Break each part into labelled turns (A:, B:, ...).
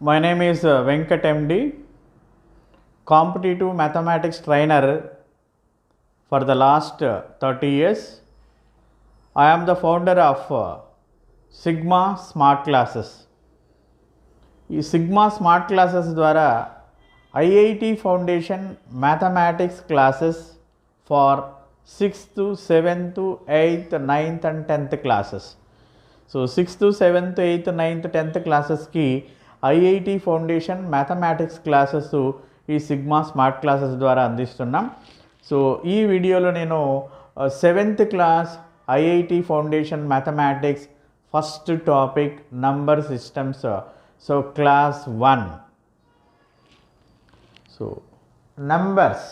A: My name is Venkat MD, competitive mathematics trainer for the last 30 years. I am the founder of Sigma Smart Classes. ఈ Sigma Smart Classes ద్వారా IIT foundation mathematics classes for 6th, 7th, 8th, 9th and 10th classes. So 6th, 7th, 8th, 9th, 10th క్లాసెస్కి IIT foundation mathematics classes ఈ Sigma Smart Classes ద్వారా అందిస్తున్నాం. So ఈ వీడియోలో నేను 7th class IIT foundation mathematics first topic number systems. So class 1. So numbers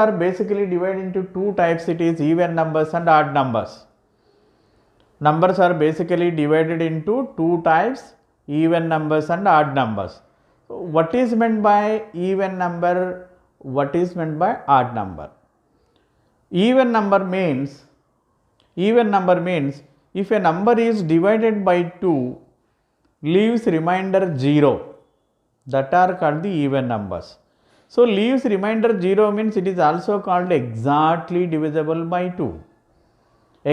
A: are basically divided into two types. It is even numbers and odd numbers. Numbers are basically divided into two types, even numbers and odd numbers. So what is meant by even number? What is meant by odd number? Even number means if a number is divided by 2, leaves remainder 0, that are called the even numbers. So leaves remainder 0 means it is also called exactly divisible by 2.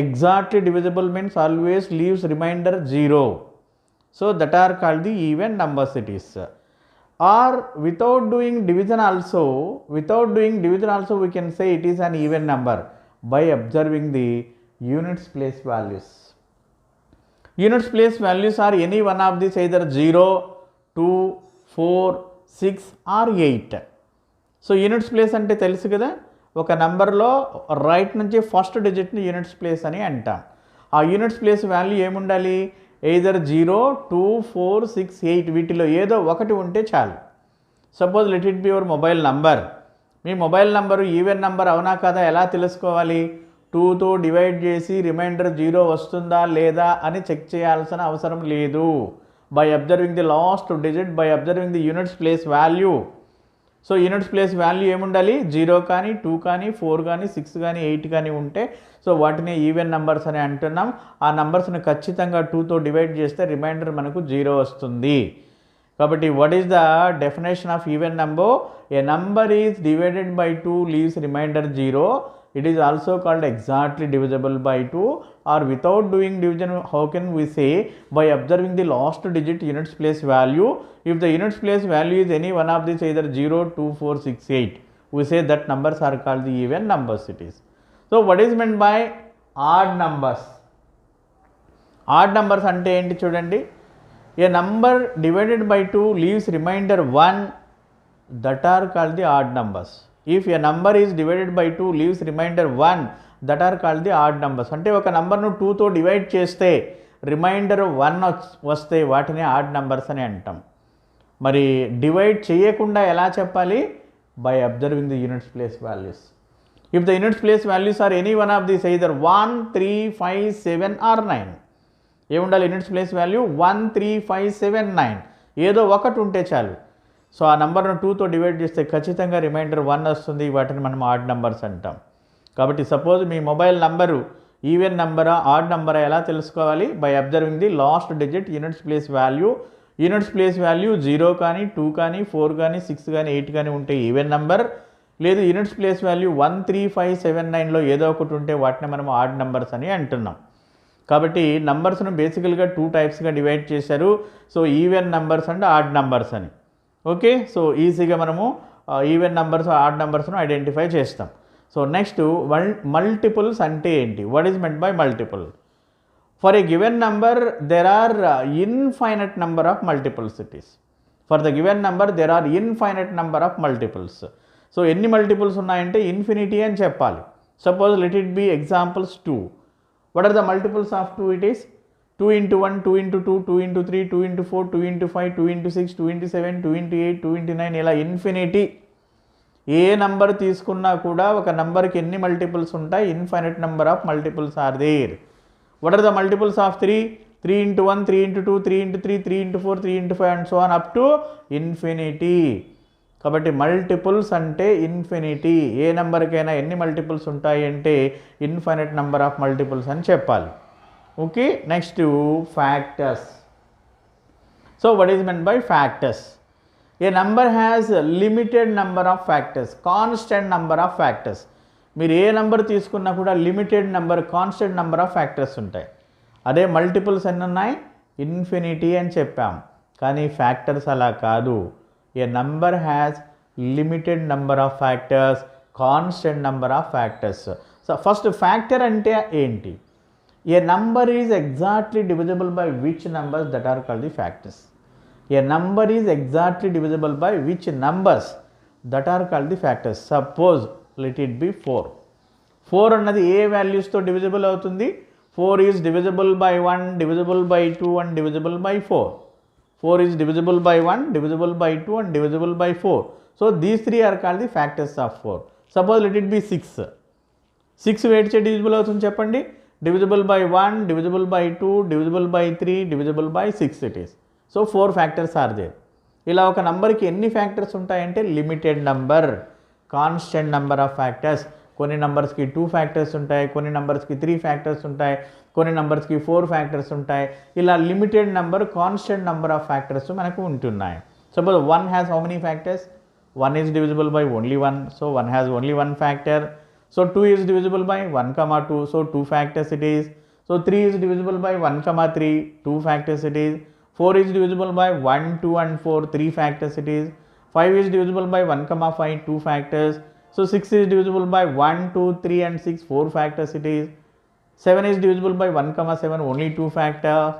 A: Exactly divisible means always leaves remainder 0. So that are called the even numbers it is. Or without doing division also we can say it is an even number by observing the units place values. Units place values are any one of these, either 0, 2, 4, 6 or 8. So units place అంటే తెలుసు కదా, ఒక నెంబర్లో right నుంచి first డిజిట్ని units place అని అంటాం. ఆ units place value ఏముండాలి? ఎయిదర్ 0, 2, 4, 6, 8 వీటిలో ఏదో ఒకటి ఉంటే చాలు. Suppose let it be your mobile number. Me mobile number even number అవునా కదా ఎలా తెలుసుకోవాలి? 2తో డివైడ్ చేసి రిమైండర్ 0 వస్తుందా లేదా అని చెక్ చేయాల్సిన అవసరం లేదు. By observing the last digit, by observing the units place value. So units place value ఏముండాలి? 0 కానీ 2 కానీ 4 కానీ 6 కానీ 8 కానీ ఉంటే సో వాటిని ఈవెన్ నంబర్స్ అని అంటున్నాం. ఆ నంబర్స్ని ఖచ్చితంగా 2తో డివైడ్ చేస్తే రిమైండర్ మనకు 0 వస్తుంది. కాబట్టి what is the definition of even number? A number is divided by 2 leaves remainder 0. It is also called exactly divisible by 2, or without doing division how can we say? By observing the last digit units place value. If the units place value is any one of these, either 0, 2, 4, 6, 8, we say that numbers are called the even numbers it is. So what is meant by odd numbers? Odd numbers ante enti chudandi, a number divided by 2 leaves remainder 1, that are called the odd numbers. If a number is divided by 2 leaves remainder 1, that are called the odd numbers. అంటే ఒక నంబర్ను 2తో divide చేస్తే reminder 1 వస్తే వాటిని add numbers అని అంటాం. మరి డివైడ్ చేయకుండా ఎలా చెప్పాలి? By observing the units place values. If the units place values or any one of these, either 1, 3, 5, 7 or 9. ఏముండాలి? యూనిట్స్ ప్లేస్ వాల్యూ 1, 3, 5, 7, 9 ఏదో ఒకటి ఉంటే చాలు. సో ఆ నెంబర్ను 2తో డివైడ్ చేస్తే ఖచ్చితంగా రిమైండర్ 1 వస్తుంది. వాటిని మనం ఆడ్ నెంబర్స్ అంటాం. కాబట్టి సపోజ్ మీ మొబైల్ నంబరు ఈవెన్ నెంబరా ఆడ్ నెంబరా ఎలా తెలుసుకోవాలి? By observing the last digit units place value. Units place value 0 కానీ 2 కానీ 4 కానీ 6 కానీ 8 కానీ ఉంటే ఈవెన్ నెంబర్. లేదు యూనిట్స్ ప్లేస్ వాల్యూ 1, 3, 5, 7, 9లో ఏదో ఒకటి ఉంటే వాటిని మనం ఆడ్ నెంబర్స్ అని అంటున్నాం. కాబట్టి నంబర్స్ను బేసికల్గా 2 టైప్స్గా డివైడ్ చేశారు. So even numbers and odd numbers అని. ఓకే, సో ఈజీగా మనము ఈవెన్ నెంబర్స్ ఆడ్ నెంబర్స్ను ఐడెంటిఫై చేస్తాం. సో నెక్స్ట్ మల్టిపుల్స్ అంటే ఏంటి? What is meant by multiple? For a given number there are infinite number of multiples it is. For the given number there are infinite number of multiples. So ఎన్ని మల్టిపుల్స్ ఉన్నాయంటే infinity అని చెప్పాలి. Suppose let it be examples 2. What are the multiples of 2? It is 2 into 1, 2 into 2, 2 into 3, 2 into 4, 2 into 5, 2 into 6, 2 into 7, 2 into 8, 2 into 9 ఇలా infinity. ఏ number తీసుకున్నా కూడా ఒక నంబర్కి ఎన్ని మల్టిపుల్స్ ఉంటాయి? Infinite number of multiples are there. What are the multiples of 3? 3 into 1, 3 into 2, 3 into 3, 3 into 4, 3 into 5 and so on up to infinity. కాబట్టి multiples అంటే ఇన్ఫినిటీ. ఏ నెంబర్కైనా ఎన్ని మల్టిపుల్స్ ఉంటాయి అంటే ఇన్ఫైనట్ నెంబర్ ఆఫ్ మల్టిపుల్స్ అని చెప్పాలి. Okay, next factors. So what is meant by factors? A number has a limited number of factors, constant number of factors. మీరు ఏ number తీసుకున్నా కూడా limited number, constant number of factors ఉంటాయి. అదే multiples ఎన్ని ఉన్నాయి? Infinity అని చెప్పాం. కానీ ఫ్యాక్టర్స్ అలా కాదు. A number has limited number of factors, constant number of factors. So first factor అంటే ఏంటి? A number is exactly divisible by which numbers that are called the factors. A number is exactly divisible by which numbers that are called the factors. Suppose let it be 4. 4 అన్నది ఏ వాల్యూస్తో divisible అవుతుంది? 4 is divisible by 1, divisible by 2 and divisible by 4. 4 is divisible by 1, divisible by 2 and divisible by 4. So these 3 are called the factors of 4. Suppose let it be 6. 6 వేటిచే divisible అవుతుంది చెప్పండి? Divisible by 1, divisible by 2, divisible by 3, divisible by 6 it is. So 4 factors are there. ఇలా ఒక నంబర్కి ఎన్ని factors ఉంటాయంటే limited number, constant number of factors. కొన్ని నంబర్స్కి 2 ఫ్యాక్టర్స్ ఉంటాయి, కొన్ని నంబర్స్కి 3 ఫ్యాక్టర్స్ ఉంటాయి, కొన్ని నంబర్స్కి 4 ఫ్యాక్టర్స్ ఉంటాయి. ఇలా limited number, constant number of factors మనకు ఉంటున్నాయి. Suppose 1 has how many factors? 1 is divisible by only 1, so 1 has only 1 factor. So 2 is divisible by 1, 2, so 2 factors it is. So 3 is divisible by 1, 3, 2 factors it is. 4 is divisible by 1, 2 and 4, 3 factors it is. 5 is divisible by 1, 5, 2 factors. So 6 is divisible by 1, 2, 3 and 6, 4 factors it is. 7 is divisible by 1, 7, only 2 factors.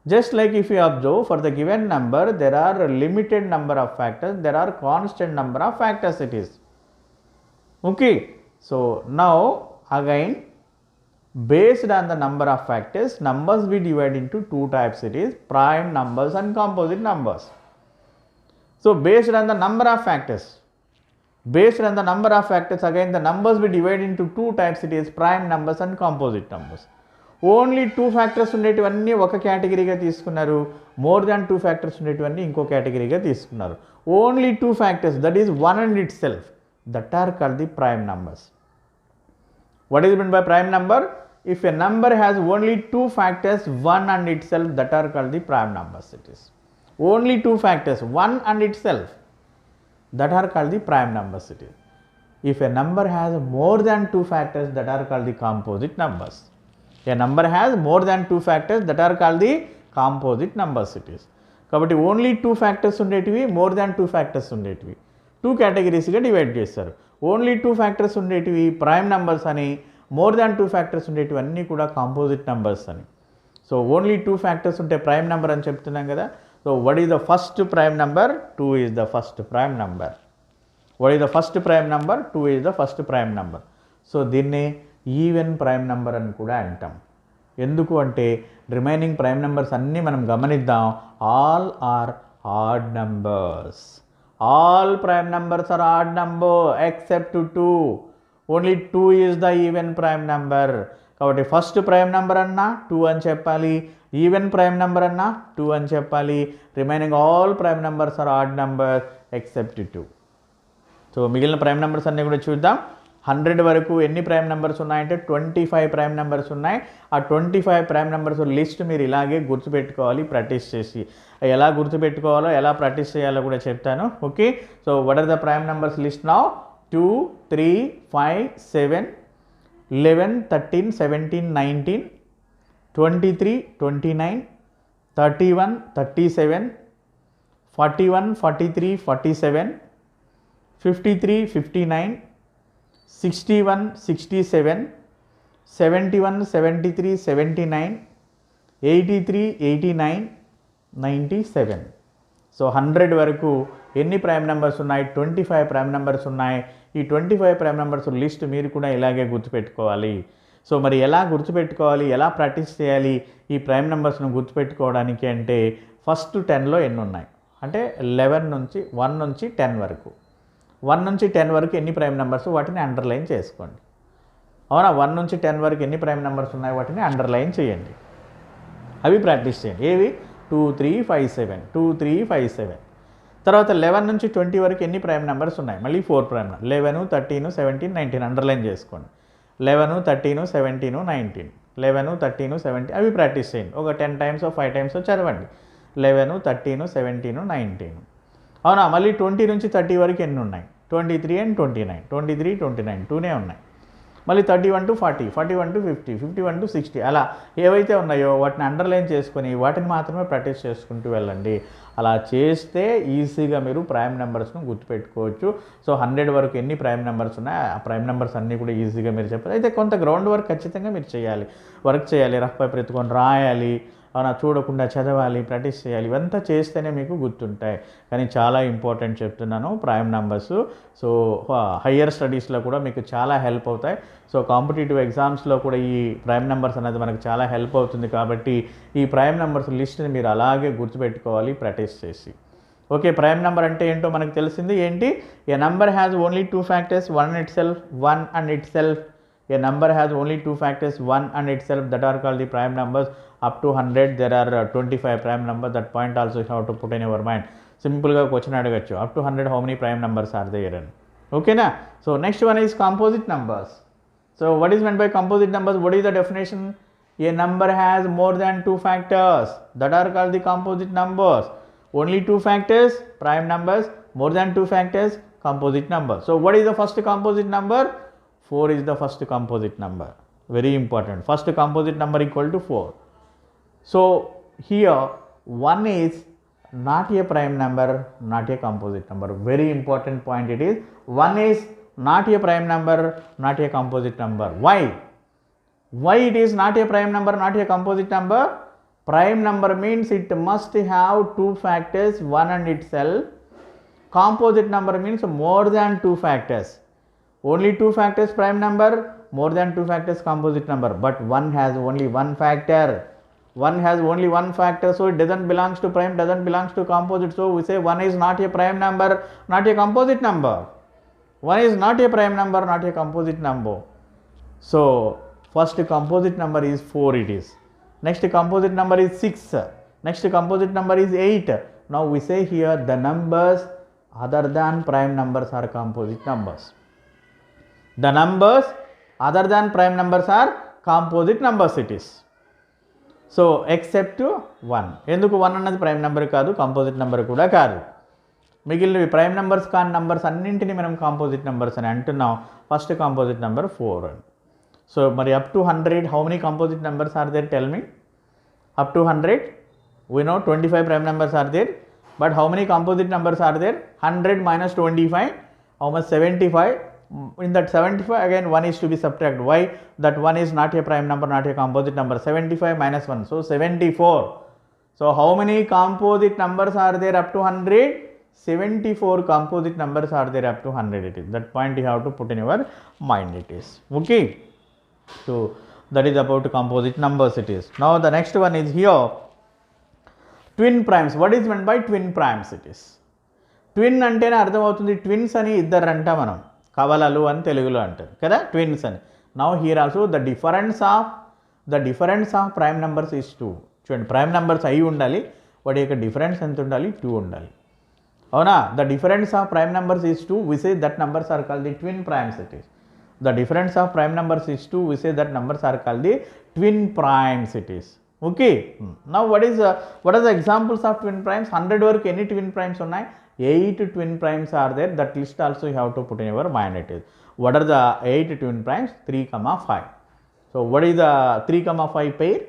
A: Just like if you observe, for the given number there are a limited number of factors, there are constant number of factors it is. Okay, so now again, based on the number of factors, numbers we divide into 2 types it is, prime numbers and composite numbers. So based on the number of factors, again the numbers we divide into 2 types it is, prime numbers and composite numbers. Only 2 factors ఉండేటివన్నీ ఒక కేటగిరీగా తీసుకున్నారు, more than 2 factors ఉండేటివన్నీ ఇంకో కేటగిరీగా తీసుకున్నారు. Only 2 factors, that is 1 and itself, that are called the prime numbers. What is meant by prime number? If a number has only 2 factors, 1 and itself, that are called the prime numbers it is. Only 2 factors, 1 and itself, that are called the prime numbers it is. If a number has more than 2 factors, that are called the composite numbers. A number has more than 2 factors, that are called the composite numbers it is. కాబట్టి only 2 factors ఉండేటివి, more than 2 factors ఉండేటివి 2 కేటగిరీస్గా divide చేస్తారు. Only 2 factors ఉండేటివి prime numbers అని, more than 2 factors ఉండేటివి అన్నీ కూడా composite numbers అని. సో ఓన్లీ 2 ఫ్యాక్టర్స్ ఉంటే ప్రైమ్ నెంబర్ అని చెప్తున్నాం కదా. So what is the first prime number? 2 is the first prime number. What is the first prime number? 2 is the first prime number. So దీన్ని even prime number అని కూడా అంటాం. ఎందుకు అంటే రిమైనింగ్ ప్రైమ్ నెంబర్స్ అన్నీ మనం గమనిద్దాం, all are odd numbers. All prime numbers are odd number except 2. Only 2 is the even prime number. కాబట్టి ఫస్ట్ ప్రైమ్ నెంబర్ అన్నా 2 అని చెప్పాలి, ఈవెన్ ప్రైమ్ నెంబర్ అన్నా 2 అని చెప్పాలి. Remaining all prime numbers are odd numbers except 2. So మిగిలిన prime numbers అన్నీ కూడా చూద్దాం. 100 వరకు ఎన్ని ప్రైమ్ నెంబర్స్ ఉన్నాయంటే 25 ప్రైమ్ నెంబర్స్ ఉన్నాయి. ఆ 25 ప్రైమ్ నెంబర్స్ లిస్ట్ మీరు ఇలాగే గుర్తుపెట్టుకోవాలి ప్రాక్టీస్ చేసి. ఎలా గుర్తుపెట్టుకోవాలో, ఎలా ప్రాక్టీస్ చేయాలో కూడా చెప్తాను. Okay, so what are the prime numbers list now? 2, 3, 5, 7, 11, 13, 17, 19, 23, 29, 31, 37, 41, 43, 47, 53, 59, 61, 67, 71, 73, 79, 83, 89, 97. So 100 వరకు ఎన్ని ప్రైమ్ నెంబర్స్ ఉన్నాయి? 25 ప్రైమ్ నెంబర్స్ ఉన్నాయి. ఈ 25 ప్రైమ్ నెంబర్స్ లిస్ట్ మీరు కూడా ఇలాగే గుర్తుపెట్టుకోవాలి. సో మరి ఎలా గుర్తుపెట్టుకోవాలి, ఎలా ప్రాక్టీస్ చేయాలి ఈ ప్రైమ్ నెంబర్స్ను గుర్తుపెట్టుకోవడానికి అంటే ఫస్ట్ 10లో ఎన్ని ఉన్నాయి అంటే 11 నుంచి 1 నుంచి 10 వరకు. 1 నుంచి 10 వరకు ఎన్ని ప్రైమ్ నెంబర్స్ వాటిని అండర్లైన్ చేసుకోండి. అవునా, 1 నుంచి 10 వరకు ఎన్ని ప్రైమ్ నెంబర్స్ ఉన్నాయి వాటిని అండర్లైన్ చేయండి. అవి ప్రాక్టీస్ చేయండి. ఏవి? 2, 3, 5, 7, 2, 3, 5, 7. తర్వాత 11 నుంచి 20 వరకు ఎన్ని ప్రైమ్ నెంబర్స్ ఉన్నాయి? మళ్ళీ 4 ప్రైమ్ నెంబర్. 11, 13, 17, 19 అండర్లైన్ చేసుకోండి. 11, 13, 17, 19, 11, 13, 17 అవి ప్రాక్టీస్ చేయండి. ఒక 10 టైమ్స్ 5 టైమ్స్ చదవండి. 11, 13, 17, 19. అవునా, మళ్ళీ 20 నుంచి 30 వరకు ఎన్ని ఉన్నాయి? 23 and 29, 23, 29 2నే ఉన్నాయి. మళ్ళీ 31 to 40, 41 to 50, 51 to 60 అలా ఏవైతే ఉన్నాయో వాటిని అండర్లైన్ చేసుకొని వాటిని మాత్రమే ప్రాక్టీస్ చేసుకుంటూ వెళ్ళండి. అలా చేస్తే ఈజీగా మీరు ప్రైమ్ నెంబర్స్ను గుర్తుపెట్టుకోవచ్చు. సో 100 వరకు ఎన్ని ప్రైమ్ నెంబర్స్ ఉన్నాయో ఆ ప్రైమ్ నెంబర్స్ అన్నీ కూడా ఈజీగా మీరు చెప్పాలి. అయితే కొంత గ్రౌండ్ వర్క్ ఖచ్చితంగా మీరు చేయాలి, రఫ్ పేపర్ ఎత్తుకొని రాయాలి, అవునా, చూడకుండా చదవాలి, ప్రాక్టీస్ చేయాలి. ఇవంతా చేస్తేనే మీకు గుర్తుంటాయి. కానీ చాలా ఇంపార్టెంట్ చెప్తున్నాను ప్రైమ్ నెంబర్స్. సో హయ్యర్ స్టడీస్లో కూడా మీకు చాలా హెల్ప్ అవుతాయి. సో కాంపిటేటివ్ ఎగ్జామ్స్లో కూడా ఈ ప్రైమ్ నెంబర్స్ అనేది మనకు చాలా హెల్ప్ అవుతుంది. కాబట్టి ఈ ప్రైమ్ నెంబర్స్ లిస్ట్ని మీరు అలాగే గుర్తుపెట్టుకోవాలి ప్రాక్టీస్ చేసి. ఓకే, ప్రైమ్ నెంబర్ అంటే ఏంటో మనకు తెలిసింది. ఏంటి? ఏ number has only 2 factors, 1 itself, 1 and itself. A number has only 2 factors, 1 and itself, that are called the prime numbers. Up to 100 there are 25 prime numbers. That point also you have to put in your mind. Simple ga question adagachu. Up to 100 how many prime numbers are there? Okay na? So next one is composite numbers. So what is meant by composite numbers? What is the definition? A number has more than 2 factors, that are called the composite numbers. Only 2 factors, prime numbers. More than 2 factors, composite number. So what is the first composite number? 4 is the first composite number. Very important. First composite number equal to 4. So here 1 is not a prime number, not a composite number. Very important point it is. 1 is not a prime number, not a composite number. Why? Why it is not a prime number, not a composite number? Prime number means it must have 2 factors, 1 and itself. Composite number means more than 2 factors. Only 2 factors prime number, more than 2 factors composite number, but 1 has only 1 factor. 1 has only 1 factor, so it doesn't belongs to prime, doesn't belongs to composite. So we say 1 is not a prime number, not a composite number. 1 is not a prime number, not a composite number. So first composite number is 4 it is. Next composite number is 6. Next composite number is 8. Now we say here the numbers other than prime numbers are composite numbers. The numbers other than prime numbers are composite numbers it is. So except 1. ఎందుకు 1 అన్నది prime number కాదు, composite number కూడా కాదు. మిగిలినవి prime numbers కాని numbers అన్నింటినీ మనం composite numbers అని అంటున్నాం. First composite number 4. సో మరి up to 100 how many composite numbers are there? Tell me. Up to 100 we know 25 prime numbers are there, but how many composite numbers are there? 100 minus 25, how much? 75. In that 75 again 1 is to be subtracted. Why? That 1 is not a prime number, not a composite number. 75 minus 1, so 74. So how many composite numbers are there up to 100? 74 composite numbers are there up to 100 it is. That point you have to put in your mind it is. Okay, so that is about composite numbers it is. Now the next one is here twin primes. What is meant by twin primes it is? Twin అంటేనే అర్థమవుతుంది, twins అని ఇద్దరు అంట మనం, కవలలు అని తెలుగులో అంటారు కదా, ట్విన్స్ అని. Now here also the difference of prime numbers is 2. చూడండి, ప్రైమ్ నెంబర్స్ అయి ఉండాలి, వాటి యొక్క డిఫరెన్స్ ఎంత ఉండాలి? 2 ఉండాలి. అవునా? The difference of prime numbers is 2. We say that numbers are called the twin primes it is. The difference of prime numbers is 2. We say that numbers are called the twin primes it is. Okay, now what are the examples of twin primes? 100 వరకు ఎన్ని twin primes ఉన్నాయి? 8 twin primes are there. That list also you have to put in your mind it is. What are the 8 twin primes? 3, 5. So what is the 3, 5 pair?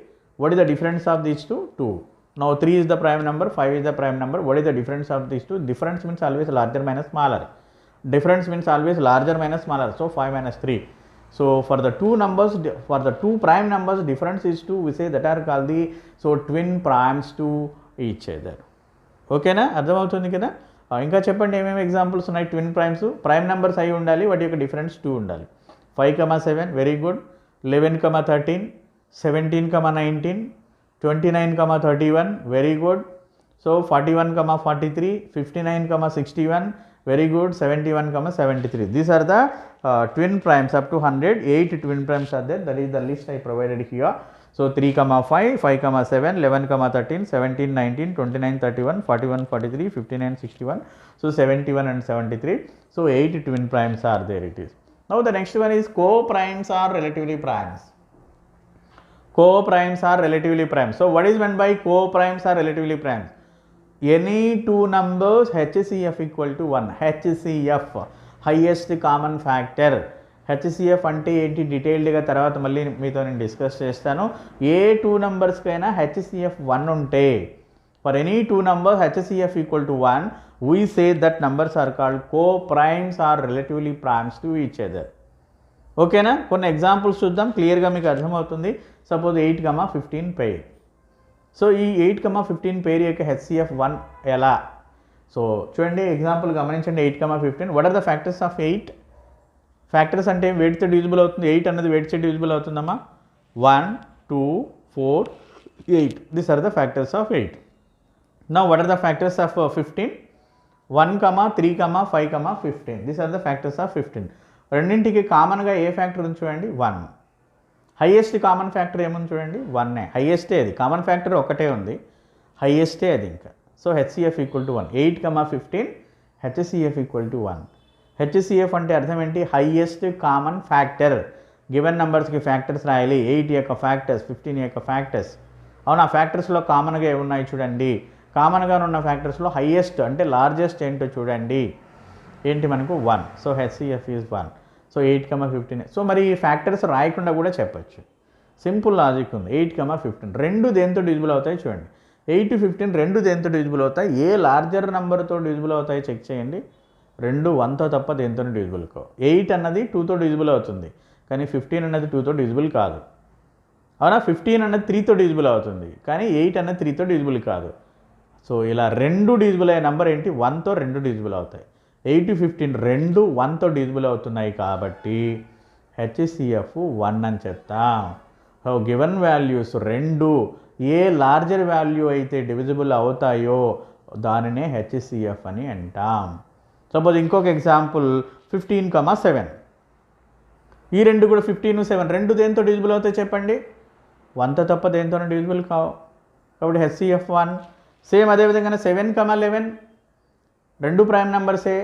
A: What is the difference of these two? 2. Now 3 is the prime number, 5 is the prime number. What is the difference of these two? Difference means always larger minus smaller. Difference means always larger minus smaller. So 5 minus 3. So for the two numbers, for the two prime numbers, difference is 2. We say that are called the twin primes to each other. Okay na? అర్థమవుతుంది కదా? ఇంకా చెప్పండి ఏమేమి examples ఉన్నాయి twin primes. Prime numbers అయి ఉండాలి, వాటి యొక్క డిఫరెన్స్ 2 ఉండాలి. 5, 7 very good. 11, 13, 17, 19, 29, 31 very good. So 41, 43, 59, 61 very good. 71, 73. These are the twin primes up to 100. 8 twin primes are there. That is the list I provided here. So 3, 5, 5, 7, 11, 13, 17, 19, 29, 31, 41, 43, 59, 61. So 71 and 73. So 8 twin primes are there it is. Now the next one is co-primes or relatively primes. Co-primes are relatively prime. So what is meant by co-primes are relatively prime? Any two numbers HCF equal to 1. HCF highest common factor. HCF అంటే ఏంటి డీటెయిల్డ్గా తర్వాత మళ్ళీ మీతో నేను discuss చేస్తాను. ఏ two నెంబర్స్కైనా HCF 1 ఉంటే for any two numbers HCF equal to 1 we say that numbers are called co-primes or relatively primes to each other. ఓకేనా? కొన్ని ఎగ్జాంపుల్స్ చూద్దాం, క్లియర్గా మీకు అర్థమవుతుంది. Suppose 8,15 pair. సో ఈ 8,15 పెయిర్ యొక్క HCF 1 ఎలా? సో చూడండి ఎగ్జాంపుల్ గమనించండి. 8,15 what are the factors of 8? Factors అంటే వెయిట్తో డివిజిబుల్ అవుతుంది. 8 అన్నది వెయిట్తో డివిజిబుల్ అవుతుందమ్మా. 1, 2, 4, 8. These are the factors of 8. Now what are the factors of 15? 1, 3, 5, 15. These are the factors of 15. రెండింటికి కామన్గా ఏ ఫ్యాక్టర్ ఉంది చూడండి? 1. హైయెస్ట్ కామన్ ఫ్యాక్టర్ ఏముంది చూడండి? 1. హైయెస్టే అది. కామన్ ఫ్యాక్టర్ ఒకటే ఉంది, హైయెస్టే అది ఇంకా. So HCF equal to 1. 8,15 HCF equal to 1. HCF అంటే అర్థం ఏంటి? Highest common factor. గివెన్ నెంబర్స్కి ఫ్యాక్టర్స్ రాయాలి. 8 యొక్క ఫ్యాక్టర్స్, 15 యొక్క ఫ్యాక్టర్స్. అవునా? ఫ్యాక్టర్స్లో కామన్గా ఏమున్నాయి చూడండి? కామన్గా ఉన్న ఫ్యాక్టర్స్లో హైయెస్ట్ అంటే లార్జెస్ట్ ఏంటో చూడండి. ఏంటి మనకు? 1. So HCF is 1. So 8,15. So మరి ఈ ఫ్యాక్టర్స్ రాయకుండా కూడా చెప్పచ్చు. సింపుల్ లాజిక్ ఉంది. 8,15 రెండు దేంతో డివిజిబుల్ అవుతాయి చూడండి. 8, 15 రెండు దేంతో డివిజిబుల్ అవుతాయి? ఏ లార్జర్ నెంబర్తో డివిజిబుల్ అవుతాయి చెక్ చేయండి. రెండు 1తో తప్ప దేంతో డివిజిబుల్ కావు. 8 అన్నది 2తో డివిజిబుల్ అవుతుంది, కానీ 15 అన్నది 2తో డివిజిబుల్ కాదు. అవునా? 15 అన్నది 3తో డివిజిబుల్ అవుతుంది, కానీ 8 అన్నది 3తో డివిజిబుల్ కాదు. సో ఇలా రెండు డివిజిబుల్ అయ్యే నెంబర్ ఏంటి? 1తో రెండు డివిజిబుల్ అవుతాయి. 8, 15 రెండు 1తో డివిజిబుల్ అవుతున్నాయి కాబట్టి HCF 1 అని చెప్తాం. సో గివెన్ వాల్యూస్ రెండు ఏ లార్జర్ వాల్యూ అయితే డివిజిబుల్ అవుతాయో దానినే HCF అని అంటాం. సపోజ్ ఇంకొక ఎగ్జాంపుల్ 15,7. ఈ రెండు కూడా 15, 7 రెండు దేంతో డివిజిబుల్ అవుతాయి చెప్పండి? 1తో తప్ప దేంతోనూ డివిజిబుల్ కావు, కాబట్టి HCF 1. సేమ్ అదేవిధంగా 7,11 రెండు ప్రైమ్ నెంబర్సే.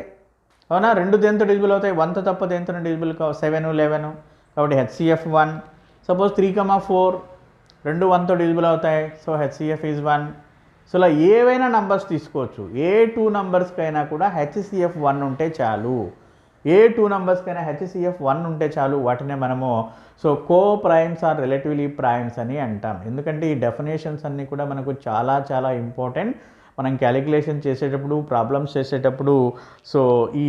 A: అవునా? రెండు దేంతో డివిజిబుల్ అవుతాయి? 1తో తప్ప దేంతోనూ డివిజిబుల్ కావు. 7, 11 కాబట్టి HCF 1. సపోజ్ 3,4 రెండు 1తో డివిజిబుల్ అవుతాయి. So HCF is 1. సో ఇలా ఏవైనా నంబర్స్ తీసుకోవచ్చు. ఏ టూ నెంబర్స్కైనా కూడా HCF 1 ఉంటే చాలు. ఏ టూ నెంబర్స్కైనా HCF 1 ఉంటే చాలు. వాటినే మనము co-primes ఆర్ రిలేటివ్లీ ప్రైమ్స్ అని అంటాం. ఎందుకంటే ఈ డెఫినేషన్స్ అన్నీ కూడా మనకు చాలా చాలా ఇంపార్టెంట్. మనం క్యాలిక్యులేషన్ చేసేటప్పుడు, ప్రాబ్లమ్స్ చేసేటప్పుడు ఈ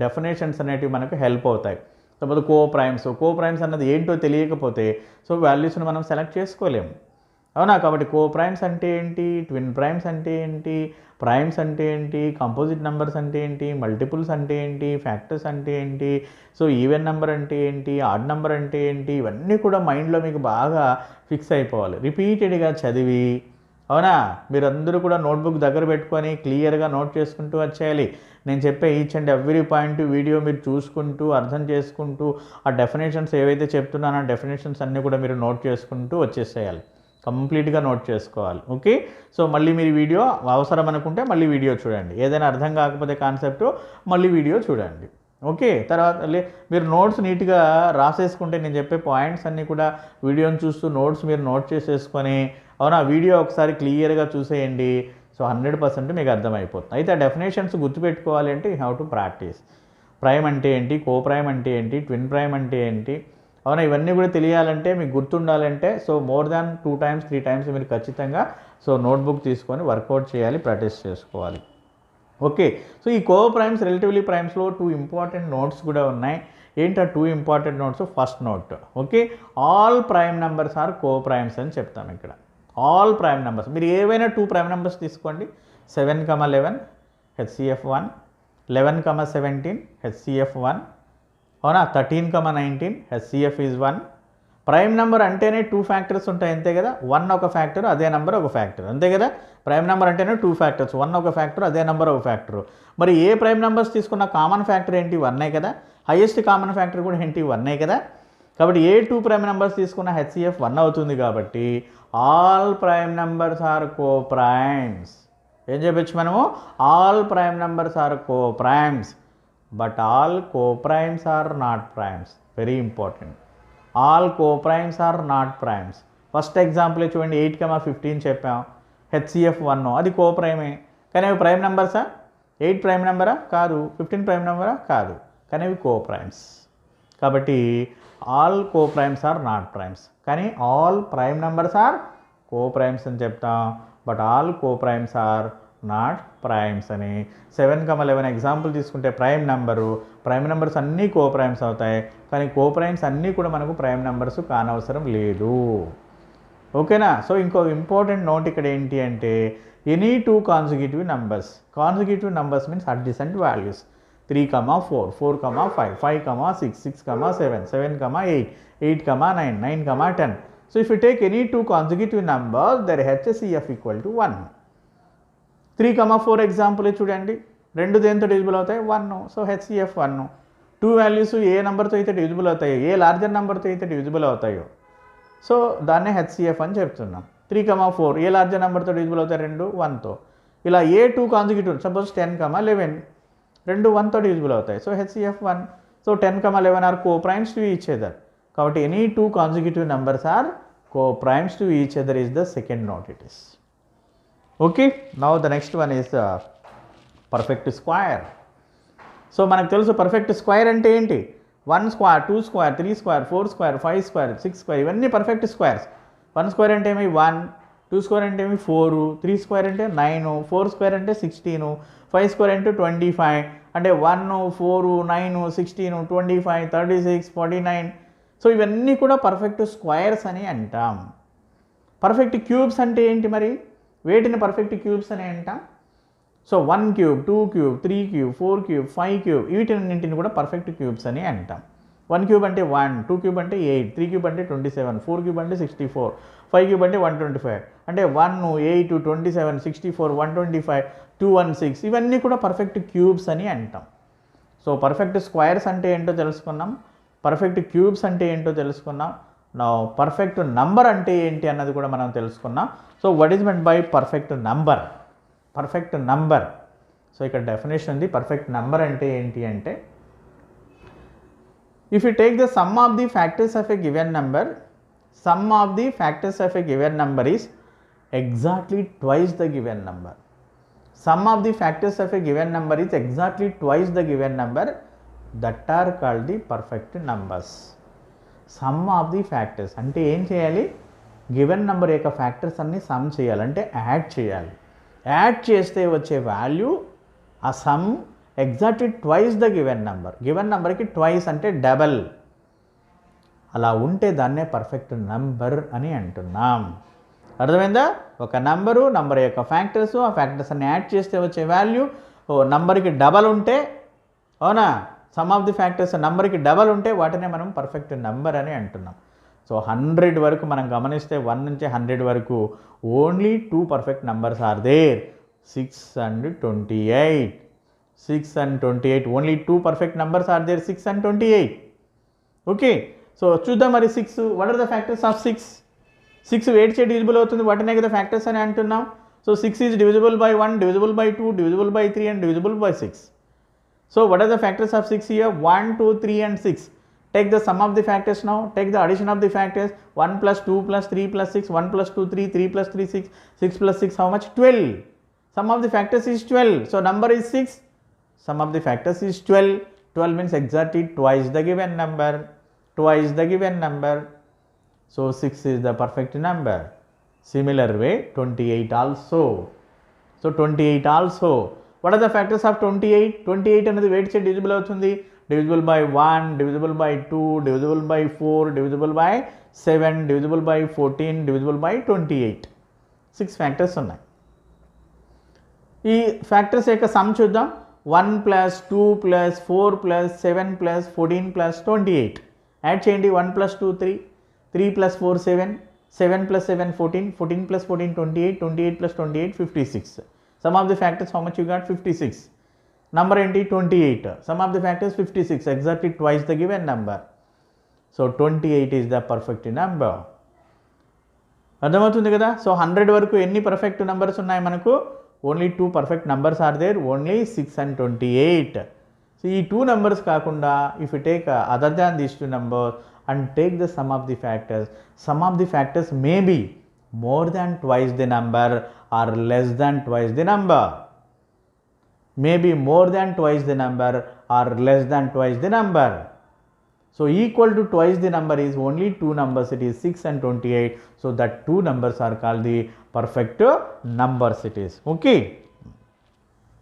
A: డెఫినేషన్స్ అనేటివి మనకు హెల్ప్ అవుతాయి. సపోజ్ co-primes అన్నది ఏంటో తెలియకపోతే వాల్యూస్ని మనం సెలెక్ట్ చేసుకోలేము. అవునా? కాబట్టి co-primes అంటే ఏంటి, ట్విన్ ప్రైమ్స్ అంటే ఏంటి, ప్రైమ్స్ అంటే ఏంటి, కంపోజిట్ నెంబర్స్ అంటే ఏంటి, మల్టిపుల్స్ అంటే ఏంటి, ఫ్యాక్టర్స్ అంటే ఏంటి, ఈవెన్ నెంబర్ అంటే ఏంటి, ఆడ్ నెంబర్ అంటే ఏంటి, ఇవన్నీ కూడా మైండ్లో మీకు బాగా ఫిక్స్ అయిపోవాలి. రిపీటెడ్గా చదివి, అవునా, మీరందరూ కూడా నోట్బుక్ దగ్గర పెట్టుకొని క్లియర్గా నోట్ చేసుకుంటూ వచ్చేయాలి. నేను చెప్పే each and every point video మీరు చూసుకుంటూ అర్థం చేసుకుంటూ ఆ డెఫినేషన్స్ ఏవైతే చెప్తున్నానో ఆ డెఫినేషన్స్ అన్నీ కూడా మీరు నోట్ చేసుకుంటూ వచ్చేసేయాలి. కంప్లీట్గా నోట్ చేసుకోవాలి. ఓకే? మళ్ళీ మీరు వీడియో అవసరం అనుకుంటే మళ్ళీ వీడియో చూడండి. ఏదైనా అర్థం కాకపోతే కాన్సెప్ట్ మళ్ళీ వీడియో చూడండి. ఓకే? తర్వాత మీరు నోట్స్ నీట్గా రాసేసుకుంటే నేను చెప్పే పాయింట్స్ అన్నీ కూడా వీడియోని చూస్తూ నోట్స్ మీరు నోట్ చేసేసుకొని, అవునా, వీడియో ఒకసారి క్లియర్గా చూసేయండి. 100% మీకు అర్థమైపోతుంది. అయితే ఆ డెఫినేషన్స్ గుర్తుపెట్టుకోవాలి అంటే you have to practice. Prime అంటే ఏంటి, co-prime అంటే ఏంటి, ట్విన్ ప్రైమ్ అంటే ఏంటి, అవునా, ఇవన్నీ కూడా తెలియాలంటే మీకు గుర్తుండాలంటే మోర్ దాన్ 2 times 3 times మీరు ఖచ్చితంగా నోట్బుక్ తీసుకొని వర్కౌట్ చేయాలి, ప్రాక్టీస్ చేసుకోవాలి. ఓకే? ఈ co-primes రిలేటివ్లీ ప్రైమ్స్లో 2 ఇంపార్టెంట్ నోట్స్ కూడా ఉన్నాయి. ఏంటి ఆ 2 important notes? First note, okay, all prime numbers are co-primes అని చెప్తాం ఇక్కడ. ఆల్ ప్రైమ్ నెంబర్స్ మీరు ఏవైనా 2 ప్రైమ్ నెంబర్స్ తీసుకోండి. 7,11 HCF 1, 11,17 HCF 1, అవునా, 13,19 HCF ఈజ్ 1. ప్రైమ్ నెంబర్ అంటేనే 2 ఫ్యాక్టర్స్ ఉంటాయి, అంతే కదా. 1 ఒక ఫ్యాక్టర్, అదే నెంబర్ ఒక ఫ్యాక్టర్, అంతే కదా. ప్రైమ్ నెంబర్ అంటేనే 2 ఫ్యాక్టర్స్, 1 ఒక ఫ్యాక్టర్, అదే నెంబర్ ఒక ఫ్యాక్టర్. మరి ఏ ప్రైమ్ నెంబర్స్ తీసుకున్న కామన్ ఫ్యాక్టర్ ఏంటి? 1 కదా. హైయెస్ట్ కామన్ ఫ్యాక్టర్ కూడా ఏంటి? 1 కదా. కాబట్టి ఏ 2 ప్రైమ్ నెంబర్స్ తీసుకున్న HCF 1 అవుతుంది. కాబట్టి all prime numbers are co-primes. ఏం చెప్పచ్చు మనము? All prime numbers are co-primes, but all co-primes are not primes. Very important. All co primes are not primes. ఫస్ట్ ఎగ్జాంపుల్ చూడండి 8,15 చెప్పాం, హెచ్సిఎఫ్ 1 అది కో ప్రైమే, కానీ అవి ప్రైమ్ నెంబర్సా? 8 ప్రైమ్ నెంబరా? కాదు. 15 ప్రైమ్ నెంబరా? కాదు. కానీ అవి కో ప్రైమ్స్. కాబట్టి all co primes are not primes, కానీ all prime numbers are co primes అని చెప్తాం, but all co primes are not primes అని. 7,11 ఎగ్జాంపుల్ తీసుకుంటే ప్రైమ్ నెంబర్స్ అన్నీ కో ప్రైమ్స్ అవుతాయి, కానీ కో ప్రైమ్స్ అన్నీ కూడా మనకు ప్రైమ్ నెంబర్స్ కానవసరం లేదు. ఓకేనా? సో ఇంకో ఇంపార్టెంట్ నోట్ ఇక్కడ ఏంటి అంటే any two consecutive numbers means adjacent values. 3,4, 4,5, 5,6, 6,7, 7,8, 8,9, 9,10. So if you take any two consecutive numbers, their HCF equal to 1. 3,4 example చూడండి, రెండు దేంతో డివిజిబుల్ అవుతాయి? 1. So HCF 1. టూ వాల్యూస్ ఏ నెంబర్తో అయితే డివిజిబుల్ అవుతాయో, ఏ లార్జర్ నెంబర్తో అయితే డివిజిబుల్ అవుతాయో, సో దాన్నే హెచ్సిఎఫ్ అని చెప్తున్నాం. 3,4 ఏ లార్జర్ నెంబర్తో డివిజిబుల్ అవుతాయి? రెండు 1తో. ఇలా ఏ టూ కాన్సిక్యూటివ్, సపోజ్ 10,11 రెండు 1తో డివిజిబుల్ అవుతాయి, so HCF 1. So 10,11 are co primes to each other. కాబట్టి any two consecutive numbers are co primes to each other is the second note it is. Okay, now the next one is perfect square. So మనకు తెలుసు perfect square అంటే ఏంటి? 1 square, 2 square, 3 square, 4 square, 5 square, 6 square, ఇవన్నీ perfect squares. 1 square అంటే ఏమి 1, 2 square అంటే ఏమి 4, 3 square అంటే 9, 4 స్క్వేర్ అంటే 16, 5 స్క్వేర్ అంటే 25, అంటే 1, 4, 9, 16, 25, 36, 49. సో ఇవన్నీ కూడా పర్ఫెక్ట్ స్క్వేర్స్ అని అంటాం. పర్ఫెక్ట్ క్యూబ్స్ అంటే ఏంటి మరి? వేటిని పర్ఫెక్ట్ క్యూబ్స్ అని అంటాం? So 1 cube, 2 cube, 3 cube, 4 cube, 5 cube, వీటిన్నింటిని కూడా పర్ఫెక్ట్ క్యూబ్స్ అని అంటాం. 1 క్యూబ్ అంటే 1, 2 క్యూబ్ అంటే 8, 3 క్యూబ్ అంటే 27, 4 క్యూబ్ అంటే 64, 5 క్యూబ్ అంటే 125, అంటే 1, 8, 27, 64, 125, 216, ఇవన్నీ కూడా పర్ఫెక్ట్ క్యూబ్స్ అని అంటాం. సో పర్ఫెక్ట్ స్క్వేర్స్ అంటే ఏంటో తెలుసుకున్నాం, పర్ఫెక్ట్ క్యూబ్స్ అంటే ఏంటో తెలుసుకున్నాం. నా పర్ఫెక్ట్ నంబర్ అంటే ఏంటి అన్నది కూడా మనం తెలుసుకున్నాం. So what is meant by perfect number? Perfect number, so ఇక్కడ డెఫినేషన్ ఉంది. పర్ఫెక్ట్ నంబర్ అంటే ఏంటి అంటే, if you take the sum of the factors of a given number, sum of the factors of a given number is exactly twice the given number. Sum of the factors of a given number is exactly twice the given number, that are called the perfect numbers. Sum of the factors అంటే ఏం చేయాలి? Given number యొక్క factors అన్ని some చేయాలంటే add చేయాలి. Add చేస్తే వచ్చే value ఆ some exactly twice the given number. Given నెంబర్కి ట్వైస్ అంటే డబల్. అలా ఉంటే దాన్నే పర్ఫెక్ట్ నెంబర్ అని అంటున్నాం. అర్థమైందా? ఒక నంబర్ యొక్క ఫ్యాక్టర్స్, ఆ ఫ్యాక్టర్స్ అన్ని యాడ్ చేస్తే వచ్చే వాల్యూ నంబర్కి డబల్ ఉంటే, అవునా, సమ్ ఆఫ్ ది ఫ్యాక్టర్స్ నంబర్కి డబల్ ఉంటే వాటినే మనం పర్ఫెక్ట్ నెంబర్ అని అంటున్నాం. సో 100 వరకు మనం గమనిస్తే 1 నుంచి 100 వరకు only 2 perfect numbers are there, 6 and 28. 6 and 28, only 2 perfect numbers are there, 6 and 28. Okay, so చూద్దాం మరి 6 what are the factors of 6? 6 వేట్ చే డివిజిబుల్ అవుతుంది, వాటినే కదా ఫ్యాక్టర్స్ అని అంటున్నాం. So 6 is divisible by 1, divisible by 2, divisible by 3 and divisible by 6. So what are the factors of 6 here? 1, 2, 3 and 6. Take the sum of the factors now, take the addition of the factors, 1 plus 2 plus 3 plus 6, 1 plus 2, 3, 3 plus 3, 6, 6 plus 6, how much? 12. Sum of the factors is 12, so number is 6. Sum of the factors is 12. 12 means exactly twice the given number, twice the given number. So 6 is the perfect number. Similar way 28 also. So 28 also. What are the factors of 28? 28 అనేది weight చే divisible అవుతుంది, divisible by 1, divisible by 2, divisible by 4, divisible by 7, divisible by 14, divisible by 28. 6 factors ఉన్నాయి. ఈ factors యొక్క some చూద్దాం. 1 plus 2 plus 4 plus 7 plus 14 plus 28. Add చేయండి. 1 plus 2 3, 3 plus 4 7, 7 plus 7 14, 14 plus 14 28, 28 plus 28 56. Sum of the factors how much you got? 56. Number ఏంటి? 28. Sum of the factors 56, exactly twice the given number. So 28 is the perfect number. అర్థమవుతుంది కదా? So 100 వరకు ఎన్ని perfect numbers ఉన్నాయి మనకు? Only 2 perfect numbers are there, only 6 and 28. So ఈ 2 numbers కాకుండా if you take other than these 2 numbers, and take the sum of the factors. Sum of the factors may be more than twice the number or less than twice the number. May be more than twice the number or less than twice the number. So equal to twice the number is only two numbers, it is 6 and 28. So that two numbers are called the perfect numbers it is. Okay.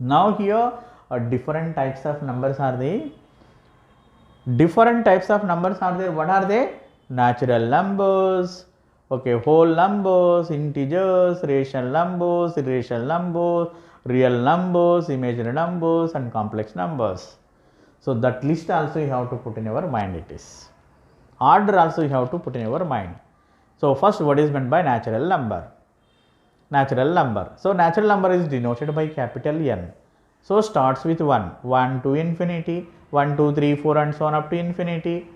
A: Now here different types of numbers are there. Different types of numbers are there. What are they? Natural numbers, okay, whole numbers, integers, rational numbers, irrational numbers, real numbers, imaginary numbers and complex numbers. So that list also you have to put in your mind it is. Order also you have to put in your mind. So first, what is meant by natural number? Natural number. So natural number is denoted by capital N. So starts with 1, 1 to infinity, 1, 2, 3, 4 and so on up to infinity.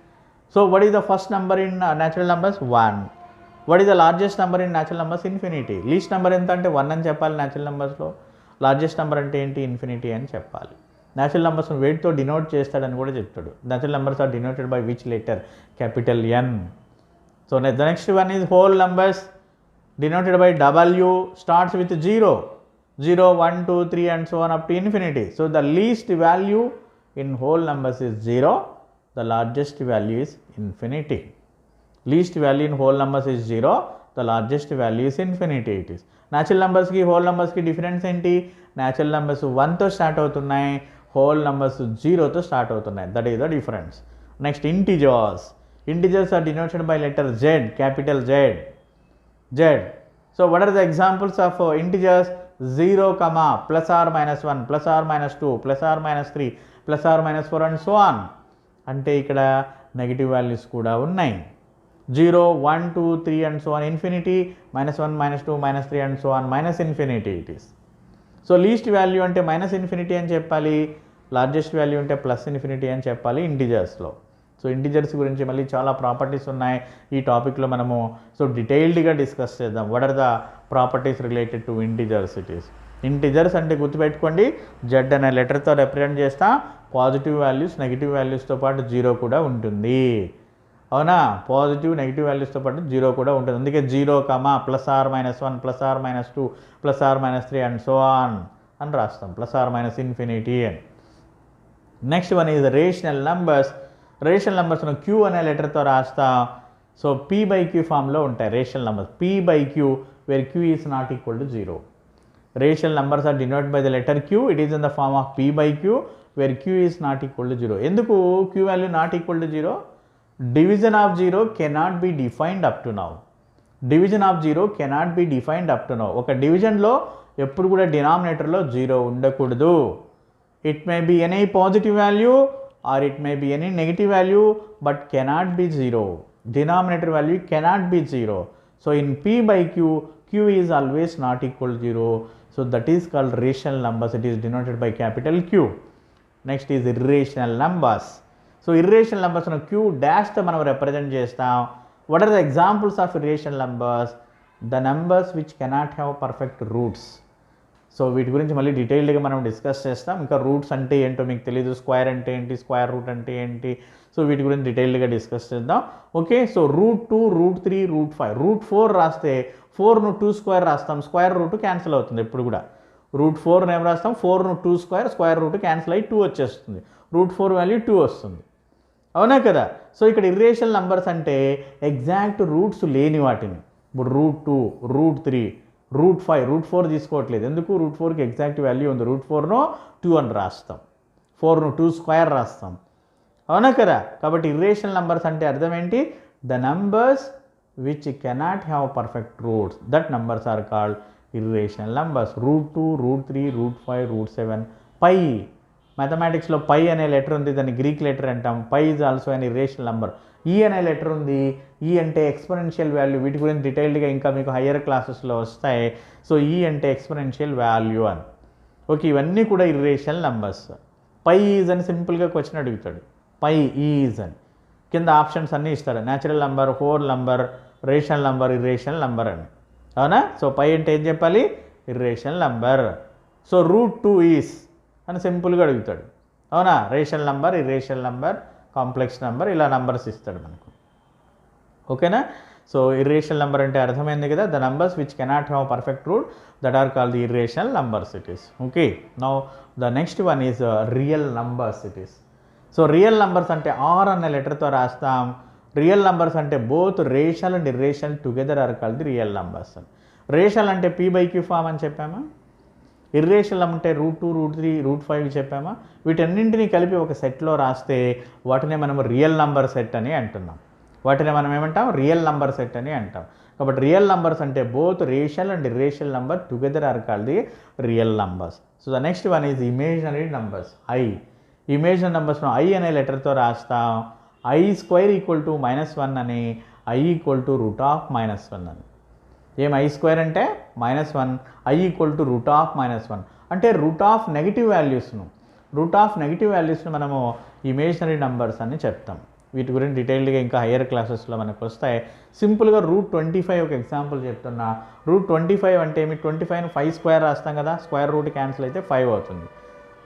A: So what is the first number in natural numbers? 1. What is the largest number in natural numbers? Infinity. Least number ఎంత అంటే 1 అని చెప్పాలి natural numbers లో. Largest number అంటే ఏంటి? Infinity అని చెప్పాలి. Natural numbers weight తో డినోట్ చేస్తాడని కూడా చెప్తాడు. Natural numbers are denoted by which letter? Capital N. So the next one is whole numbers denoted by W, starts with 0. 0, 1, 2, 3 and so on up to infinity. So the least value in whole numbers is 0. The largest value is infinity. Least value in whole numbers is 0. The largest value is infinity it is. Natural numbers ki whole numbers ki difference enti? Natural numbers 1 తో start అవుతున్నాయి, whole numbers 0 తో start అవుతున్నాయి. That is the difference. Next, integers. Integers are denoted by letter Z, capital Z. Z. So what are the examples of integers? 0, plus or minus 1, plus or minus 2, plus or minus 3, plus or minus 4 and so on. అంటే ఇక్కడ negative values కూడా ఉన్నాయి. 0, 1, 2, 3 and so on infinity, minus 1, minus 2, minus 3 and so on minus infinity it is. So least value అంటే minus infinity అని చెప్పాలి, largest value అంటే plus infinity అని చెప్పాలి ఇంటిజర్స్లో. సో ఇంటిజర్స్ గురించి మళ్ళీ చాలా ప్రాపర్టీస్ ఉన్నాయి ఈ టాపిక్లో మనము సో డీటెయిల్డ్గా డిస్కస్ చేద్దాం. What are the properties related to integers it is. Integers అంటే గుర్తుపెట్టుకోండి, జెడ్ అనే లెటర్తో రిప్రజెంట్ చేస్తా. పాజిటివ్ వాల్యూస్ నెగిటివ్ వాల్యూస్తో పాటు 0 కూడా ఉంటుంది. అవునా, పాజిటివ్ నెగిటివ్ వాల్యూస్తో పాటు 0 కూడా ఉంటుంది. అందుకే 0, plus or minus 1, plus or minus 2, plus or minus 3 and so on అని రాస్తాం, ప్లస్ ఆర్ మైనస్ ఇన్ఫినిటీ అని. Next one is rational numbers. Rational నెంబర్స్ను క్యూ అనే లెటర్తో రాస్తాం. సో పీ బై క్యూ ఫామ్లో ఉంటాయి rational numbers. P by queue where queue is not equal to 0. Rational numbers are denoted by the letter Q. It is in the form of P by queue where queue is not equal to 0. ఎందుకు q value not equal to 0? Division of 0 cannot be defined up to now. Division of 0 cannot be defined up to now. ఒక డివిజన్లో ఎప్పుడు కూడా డినామినేటర్లో 0 ఉండకూడదు. It may be any positive value or it may be any negative value but cannot be 0. Denominator value cannot be 0. So in P by Q, Q is always not equal to 0. So that is called rational numbers. It is denoted by capital Q. Next is irrational numbers. So irrational numbers no Q dash తో మనం represent చేస్తాం. What are the examples of irrational numbers? The numbers which cannot have perfect roots. So వీటి గురించి మళ్ళీ డీటెయిల్డ్గా మనం discuss చేస్తాం. ఇంకా రూట్స్ అంటే ఏంటో మీకు తెలియదు, స్క్వేర్ అంటే ఏంటి, స్క్వేర్ రూట్ అంటే ఏంటి, సో వీటి గురించి డీటెయిల్డ్గా డిస్కస్ చేద్దాం. Okay, so root 2, root 3, root 5, root 4 రాస్తే 4ను 2 స్క్వేర్ రాస్తాం, స్క్వేర్ రూట్ క్యాన్సిల్ అవుతుంది ఎప్పుడు కూడా. రూట్ 4ను ఏం రాస్తాం, 4ను 2 స్క్వేర్, స్క్వేర్ రూట్ క్యాన్సిల్ అయ్యి 2 వచ్చేస్తుంది. రూట్ 4 వాల్యూ 2 వస్తుంది, అవునా కదా. సో ఇక్కడ ఇర్రేషనల్ నంబర్స్ అంటే ఎగ్జాక్ట్ రూట్స్ లేని వాటిని. ఇప్పుడు రూట్ 2, రూట్ 3, రూట్ 5, రూట్ 4 తీసుకోవట్లేదు. ఎందుకు? రూట్ 4కి ఎగ్జాక్ట్ వాల్యూ ఉంది. రూట్ 4ను 2 అని రాస్తాం, 4ను 2 స్క్వేర్ రాస్తాం, అవునా కదా. కాబట్టి ఇర్రేషనల్ నంబర్స్ అంటే అర్థం ఏంటి? The numbers which cannot have perfect roots, that numbers are called irrational numbers. Root 2, root 3, root 5, root 7. Pi మ్యాథమెటిక్స్లో పై అనే లెటర్ ఉంది, దాన్ని గ్రీక్ లెటర్ అంటాం. Pi is also an irrational number. E అనే letter ఉంది, ఈ అంటే ఎక్స్పోనెన్షియల్ వాల్యూ. వీటి గురించి డీటెయిల్డ్గా ఇంకా మీకు హయ్యర్ క్లాసెస్లో వస్తాయి. సో ఈ అంటే ఎక్స్పోనెన్షియల్ వాల్యూ అని. ఓకే, ఇవన్నీ కూడా ఇర్రేషనల్ నంబర్స్. పై ఈజ్ అని సింపుల్గా క్వశ్చన్ అడుగుతాడు, పై ఈజ్ అని. కింద ఆప్షన్స్ అన్నీ ఇస్తాడు, natural number, whole number, rational number, irrational number అని, అవునా. సో పై అంటే ఏం చెప్పాలి? Irrational number. So root 2 is అని సింపుల్గా అడుగుతాడు, అవునా. Rational number, irrational number, complex number, ఇలా నంబర్స్ ఇస్తాడు మనకు. ఓకేనా. సో ఇర్రేషనల్ నెంబర్ అంటే అర్థమైంది కదా, the numbers which cannot have perfect root that are called the irrational numbers it is. Okay, now the next one is real numbers it is. So real numbers అంటే R అనే లెటర్తో రాస్తాం. Real numbers అంటే both rational and irrational together are called the real numbers. Rational అంటే p/q form అని చెప్పామా, irrational అంటే √2, √3, √5 చెప్పామా. వీటన్నింటినీ కలిపి ఒక సెట్లో రాస్తే వాటినే మనం రియల్ నంబర్ సెట్ అని అంటున్నాం. వాటిని మనం ఏమంటాం, రియల్ నంబర్ సెట్ అని అంటాం. కాబట్టి రియల్ నంబర్స్ అంటే both rational and irrational number together are called the real numbers. So the next one is imaginary numbers. Imaginary నంబర్స్ను ఐ అనే లెటర్తో రాస్తాం. i² = -1 అని, i = √(-1) అని. ఏం i² అంటే -1, i = √(-1) అంటే నెగిటివ్ వాల్యూస్ను మనము ఇమేజినరీ నంబర్స్ అని చెప్తాం. వీటి గురించి డీటెయిల్డ్గా ఇంకా హయ్యర్ క్లాసెస్లో మనకు వస్తాయి. సింపుల్గా √25 ఒక ఎగ్జాంపుల్ చెప్తున్నా. √25 అంటే ఏమి, 25ను 5² రాస్తాం కదా, స్క్వేర్ రూట్ క్యాన్సిల్ అయితే 5 అవుతుంది.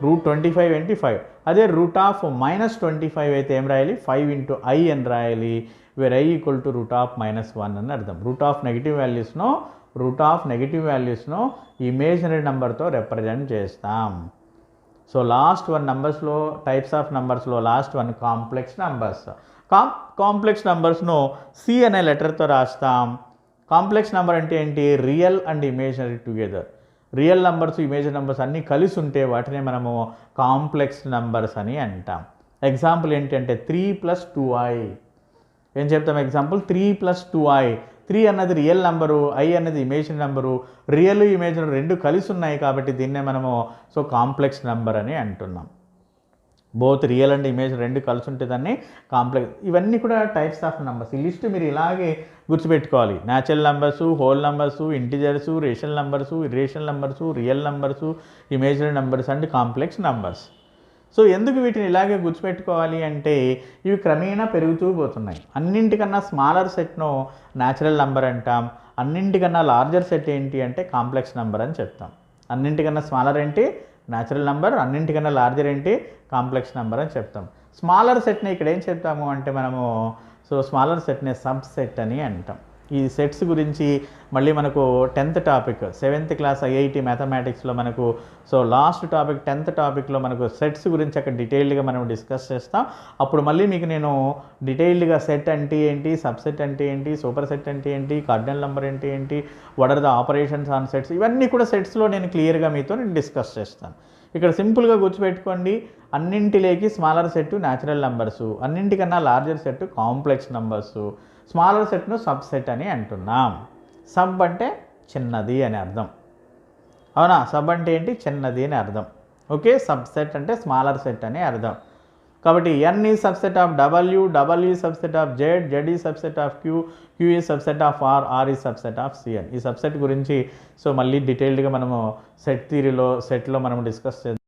A: √25 ఏంటి 5. అదే √(-25) అయితే ఏం రాయాలి, 5 × i అని రాయాలి. వేర్ i = √(-1) అని అర్థం. నెగిటివ్ వాల్యూస్ను ఇమేజినరీ నెంబర్తో రిప్రజెంట్ చేస్తాం. సో లాస్ట్ వన్ నంబర్స్లో, టైప్స్ ఆఫ్ నంబర్స్లో last one complex numbers. Complex నంబర్స్ను సి అనే లెటర్తో రాస్తాం. కాంప్లెక్స్ నెంబర్ అంటే ఏంటి, real and imaginary together. Real numbers, imaginary numbers అన్నీ కలిసి ఉంటే వాటినే మనము కాంప్లెక్స్ నంబర్స్ అని అంటాం. ఎగ్జాంపుల్ ఏంటంటే 3 + 2i. ఏం చెప్తాం ఎగ్జాంపుల్, 3 + 2i. 3 అన్నది రియల్ నెంబరు, i అన్నది ఇమేజినరీ నెంబరు. రియల్ ఇమేజినరీ రెండు కలిసి ఉన్నాయి కాబట్టి దీన్నే మనము కాంప్లెక్స్ నెంబర్ అని అంటున్నాం. బోత్ రియల్ అండ్ ఇమేజ్ రెండు కలిసి ఉంటే దాన్ని కాంప్లెక్స్. ఇవన్నీ కూడా టైప్స్ ఆఫ్ నెంబర్స్. ఈ లిస్ట్ మీరు ఇలాగే గుర్తుపెట్టుకోవాలి. Natural numbers, whole numbers, integers, rational numbers, irrational numbers, real numbers, imaginary numbers and complex numbers. So ఎందుకు వీటిని ఇలాగే గుర్తుపెట్టుకోవాలి అంటే ఇవి క్రమేణా పెరుగుతూ పోతున్నాయి. అన్నింటికన్నా స్మాలర్ సెట్ను న్యాచురల్ నెంబర్ అంటాం. అన్నింటికన్నా లార్జర్ సెట్ ఏంటి అంటే కాంప్లెక్స్ నెంబర్ అని చెప్తాం. అన్నింటికన్నా స్మాలర్ ఏంటి, న్యాచురల్ నెంబర్. అన్నింటికన్నా లార్జర్ ఏంటి, కాంప్లెక్స్ నెంబర్ అని చెప్తాం. స్మాలర్ సెట్ని ఇక్కడ ఏం చెప్తాము అంటే మనము స్మాలర్ సెట్ని సబ్ సెట్ అని అంటాం. ఈ సెట్స్ గురించి మళ్ళీ మనకు 10th topic 7th class IIT మ్యాథమెటిక్స్లో మనకు లాస్ట్ టాపిక్ 10th టాపిక్లో మనకు సెట్స్ గురించి అక్కడ డీటెయిల్డ్గా మనం డిస్కస్ చేస్తాం. అప్పుడు మళ్ళీ మీకు నేను డీటెయిల్డ్గా సెట్ అంటే ఏంటి, సబ్సెట్ అంటే ఏంటి, సూపర్ సెట్ అంటే ఏంటి, కార్డినల్ నెంబర్ అంటే ఏంటి, what are the operations on sets, ఇవన్నీ కూడా సెట్స్లో నేను క్లియర్గా మీతో డిస్కస్ చేస్తాను. ఇక్కడ సింపుల్గా గుర్తుపెట్టుకోండి, అన్నింటిలోకి స్మాలర్ సెట్ న్యాచురల్ నెంబర్సు, అన్నింటికన్నా larger set complex numbers, smaller సెట్ను సబ్ సెట్ అని అంటున్నాం. సబ్ అంటే చిన్నది అని అర్థం, అవునా. సబ్ అంటే ఏంటి, చిన్నది అని అర్థం. ఓకే, సబ్ సెట్ అంటే స్మాలర్ సెట్ అని అర్థం. కాబట్టి n ఈ సబ్సెట్ ఆఫ్ w, w ఈ సబ్సెట్ ఆఫ్ z, z ఈ సబ్సెట్ ఆఫ్ q, q ఈ సబ్సెట్ ఆఫ్ r, r ఈ సబ్సెట్ ఆఫ్ cn. ఈ సబ్సెట్ గురించి మళ్ళీ డీటెయిల్డ్గా మనము సెట్ థియరీలో సెట్లో మనం డిస్కస్ చేద్దాం.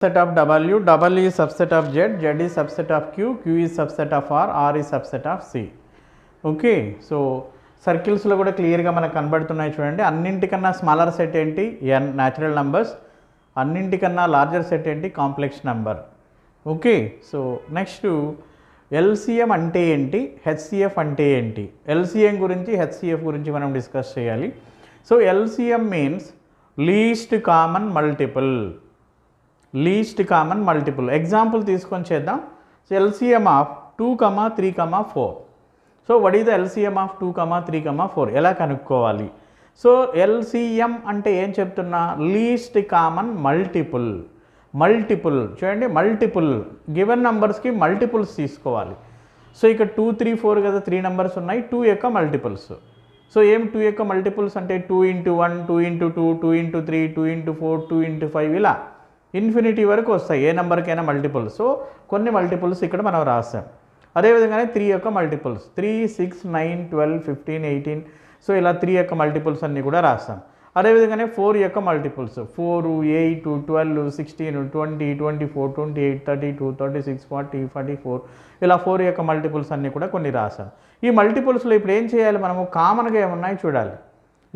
A: Subset of w, w is subset of z, z is subset of q, q is subset of r, r is subset of c. Okay, so సర్కిల్స్లో కూడా క్లియర్గా మనకు కనబడుతున్నాయి చూడండి. అన్నింటికన్నా స్మాలర్ సెట్ ఏంటి, n న్యాచురల్ నంబర్స్. అన్నింటికన్నా లార్జర్ సెట్ ఏంటి, complex number. Okay, so next LCM అంటే ఏంటి, HCF అంటే ఏంటి. LCM గురించి, HCF గురించి మనం డిస్కస్ చేయాలి. So LCM means least common multiple. Example తీసుకొని చేద్దాం. So LCM of 2, 3, 4. So what is the LCM of 2, 3, 4 ఎలా కనుక్కోవాలి. సో LCM అంటే ఏం చెప్తున్నా, లీస్ట్ కామన్ మల్టిపుల్. చూడండి, మల్టిపుల్ గివెన్ నెంబర్స్కి మల్టిపుల్స్ తీసుకోవాలి. సో ఇక్కడ 2, 3, 4 కదా, 3 నెంబర్స్ ఉన్నాయి, 2 యొక్క మల్టిపుల్స్. సో ఏం 2 యొక్క మల్టిపుల్స్ అంటే 2 × 1, 2 × 2, 2 × 3, 2 × 4, 2 × 5 ఇలా ఇన్ఫినిటీ వరకు వస్తాయి ఏ నెంబర్కైనా మల్టిపుల్స్. సో కొన్ని మల్టిపుల్స్ ఇక్కడ మనం రాసాం. అదేవిధంగానే 3 యొక్క మల్టిపుల్స్ 3, 6, 9, 12, 15, 18. సో ఇలా 3 యొక్క మల్టిపుల్స్ అన్నీ కూడా రాస్తాం. అదేవిధంగానే 4 యొక్క మల్టిపుల్స్ 4, 8, 12, 16, 20, 24, 28, 32, 36, 40, 44 ఇలా 4 యొక్క మల్టిపుల్స్ అన్నీ కూడా కొన్ని రాసాం. ఈ మల్టిపుల్స్లో ఇప్పుడు ఏం చేయాలి, మనము కామన్గా ఏమున్నాయి చూడాలి.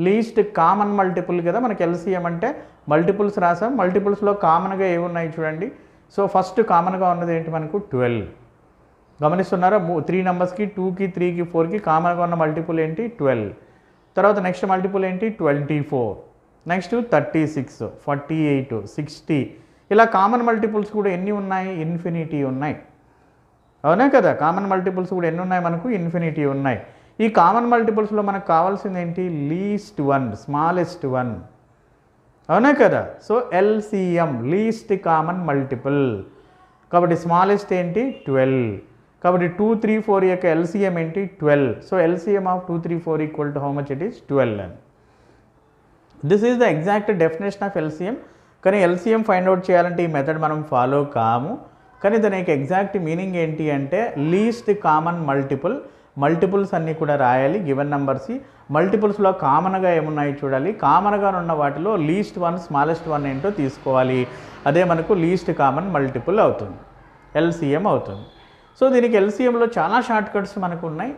A: లీస్ట్ కామన్ మల్టిపుల్ కదా మనకి ఎల్సిఎం అంటే మల్టిపుల్స్ రాసాం. మల్టిపుల్స్లో కామన్గా ఏమున్నాయి చూడండి. సో ఫస్ట్ కామన్గా ఉన్నది ఏంటి మనకు 12. గమనిస్తున్నారా? 3 నెంబర్స్కి 2కి 3కి 4కి కామన్గా ఉన్న మల్టిపుల్ ఏంటి 12. తర్వాత నెక్స్ట్ మల్టిపుల్ ఏంటి 24, నెక్స్ట్ 36, 48, 60. ఇలా కామన్ మల్టిపుల్స్ కూడా ఎన్ని ఉన్నాయి? ఇన్ఫినిటీ ఉన్నాయి. అవునా కదా? కామన్ మల్టిపుల్స్ కూడా ఎన్ని ఉన్నాయి మనకు? ఇన్ఫినిటీ ఉన్నాయి. ఈ కామన్ మల్టిపుల్స్లో మనకు కావాల్సింది ఏంటి? Least one, smallest one. అవునా కదా? So LCM least common multiple. కాబట్టి స్మాలెస్ట్ ఏంటి 12. కాబట్టి 2, 3, 4 యొక్క ఎల్సిఎం ఏంటి 12. So LCM of 2, 3, 4 equal to how much? It is 12 అని. This is the exact definition of LCM. కానీ ఎల్సిఎం ఫైండ్ అవుట్ చేయాలంటే ఈ మెథడ్ మనం ఫాలో కాము. కానీ దానికి ఎగ్జాక్ట్ మీనింగ్ ఏంటి అంటే లీస్ట్ కామన్ మల్టిపుల్. మల్టిపుల్స్ అన్నీ కూడా రాయాలి గివెన్ నెంబర్స్. మల్టిపుల్స్లో కామన్గా ఏమున్నాయి చూడాలి. కామన్గా ఉన్న వాటిలో లీస్ట్ వన్, స్మాలెస్ట్ వన్ ఏంటో తీసుకోవాలి. అదే మనకు లీస్ట్ కామన్ మల్టిపుల్ అవుతుంది, ఎల్సిఎం అవుతుంది. సో దీనికి ఎల్సిఎంలో చాలా షార్ట్ కట్స్ మనకు ఉన్నాయి.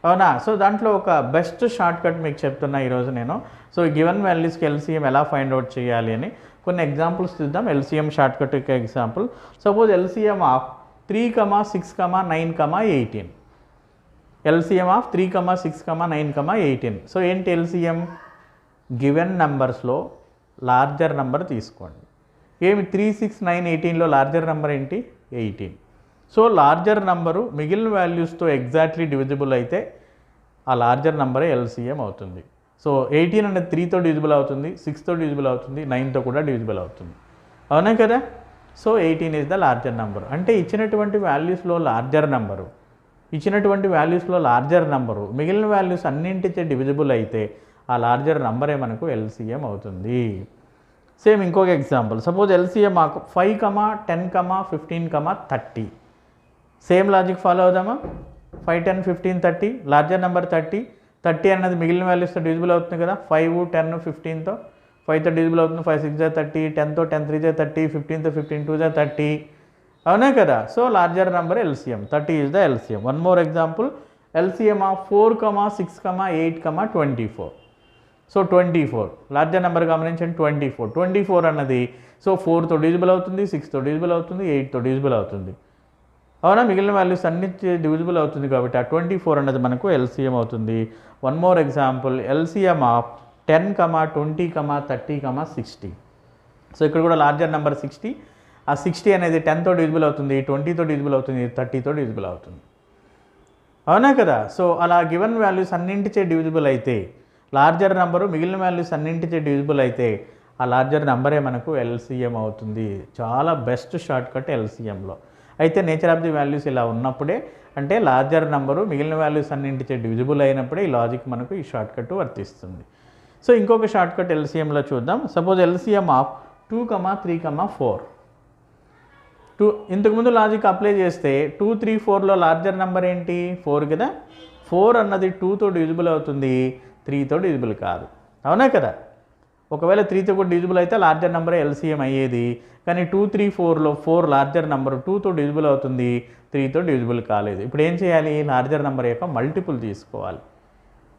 A: అవునా? సో దాంట్లో ఒక బెస్ట్ షార్ట్ కట్ మీకు చెప్తున్నా ఈరోజు నేను. సో గివెన్ వాల్యూస్కి ఎల్సిఎం ఎలా ఫైండ్ అవుట్ చేయాలి అని కొన్ని ఎగ్జాంపుల్స్ చూద్దాం. ఎల్సిఎం షార్ట్ కట్ యొక్క example. Suppose LCM of 3, 6, 9, 18. LCM of 3, 6, 9, 18. So ఏంటి ఎల్సిఎం? గివెన్ నెంబర్స్లో లార్జర్ నెంబర్ తీసుకోండి. ఏమి 3, 6, 9, 18లో లార్జర్ నెంబర్ ఏంటి? 18. సో లార్జర్ నంబరు మిగిలిన వాల్యూస్తో ఎగ్జాక్ట్లీ డివిజిబుల్ అయితే ఆ లార్జర్ నంబరే ఎల్సిఎం అవుతుంది. సో 18 అనేది 3తో డివిజిబుల్ అవుతుంది, 6తో డివిజిబుల్ అవుతుంది, 9తో కూడా డివిజిబుల్ అవుతుంది. అవునా కదా? So 18 is the larger number. అంటే ఇచ్చినటువంటి వాల్యూస్లో లార్జర్ నంబరు మిగిలిన వాల్యూస్ అన్నింటిచే డివిజిబుల్ అయితే ఆ లార్జర్ నంబరే మనకు ఎల్సిఎం అవుతుంది. సేమ్ ఇంకొక ఎగ్జాంపుల్. సపోజ్ ఎల్సిఎం మాకు 5, 10, 15, 30. సేమ్ లాజిక్ ఫాలో అవుదామా? 5, 10, 15, 30. లార్జర్ నెంబర్ 30 అన్నది మిగిలిన వాల్యూస్తో డివిజిబుల్ అవుతుంది కదా. 5, 10, 15తో 5తో డివిజిబుల్ అవుతుంది. 5, 6 30, 10తో 10, 3 30, 15తో 15, 2 30. అవునా కదా? So larger number LCM 30 is the LCM. One more example. LCM of 4, 6, 8, 24. So 24 larger number గమనించండి 24 అన్నది సో 4తో డివిజిబుల్ అవుతుంది, 6తో డివిజిబుల్ అవుతుంది, 8తో డివిజిబుల్ అవుతుంది. అవునా? మిగిలిన వాల్యూస్ అన్ని డివిజిబుల్ అవుతుంది కాబట్టి ఆ 24 అన్నది మనకు ఎల్సిఎం అవుతుంది. One more example. LCM of 10, 20, 30, 60. So ఇక్కడ కూడా లార్జర్ నెంబర్ 60. ఆ 60 అనేది 10తో డివిజిబుల్ అవుతుంది, 20తో డివిజిబుల్ అవుతుంది, 30తో డివిజిబుల్ అవుతుంది. అవునా కదా? సో అలా గివెన్ వాల్యూస్ అన్నింటిచే డివిజిబుల్ అయితే లార్జర్ నెంబరు మిగిలిన వాల్యూస్ అన్నింటిచే డివిజిబుల్ అయితే ఆ లార్జర్ నెంబరే మనకు ఎల్సిఎం అవుతుంది. చాలా బెస్ట్ షార్ట్ కట్ ఎల్సిఎంలో. అయితే నేచర్ ఆఫ్ ది వాల్యూస్ ఇలా ఉన్నప్పుడే, అంటే లార్జర్ నెంబరు మిగిలిన వాల్యూస్ అన్నింటిచే డివిజిబుల్ అయినప్పుడే ఈ లాజిక్ మనకు ఈ షార్ట్ కట్ వర్తిస్తుంది. సో ఇంకొక షార్ట్ కట్ ఎల్సిఎంలో చూద్దాం. Suppose LCM of 2, 3, 4. ఇంతకుముందు లాజిక్ అప్లై చేస్తే 2, 3, 4లో లార్జర్ నెంబర్ ఏంటి? 4 కదా. 4 అన్నది 2తో డివిజిబుల్ అవుతుంది, 3తో డివిజిబుల్ కాదు. అవునా కదా? ఒకవేళ 3తో కూడా డివిజిబుల్ అయితే లార్జర్ నెంబరే ఎల్సిఎం అయ్యేది. కానీ 2, 3, 4లో 4 లార్జర్ నెంబర్ 2తో డివిజిబుల్ అవుతుంది, 3తో డివిజిబుల్ కాలేదు. ఇప్పుడు ఏం చేయాలి? లార్జర్ నెంబర్ యొక్క మల్టిపుల్ తీసుకోవాలి.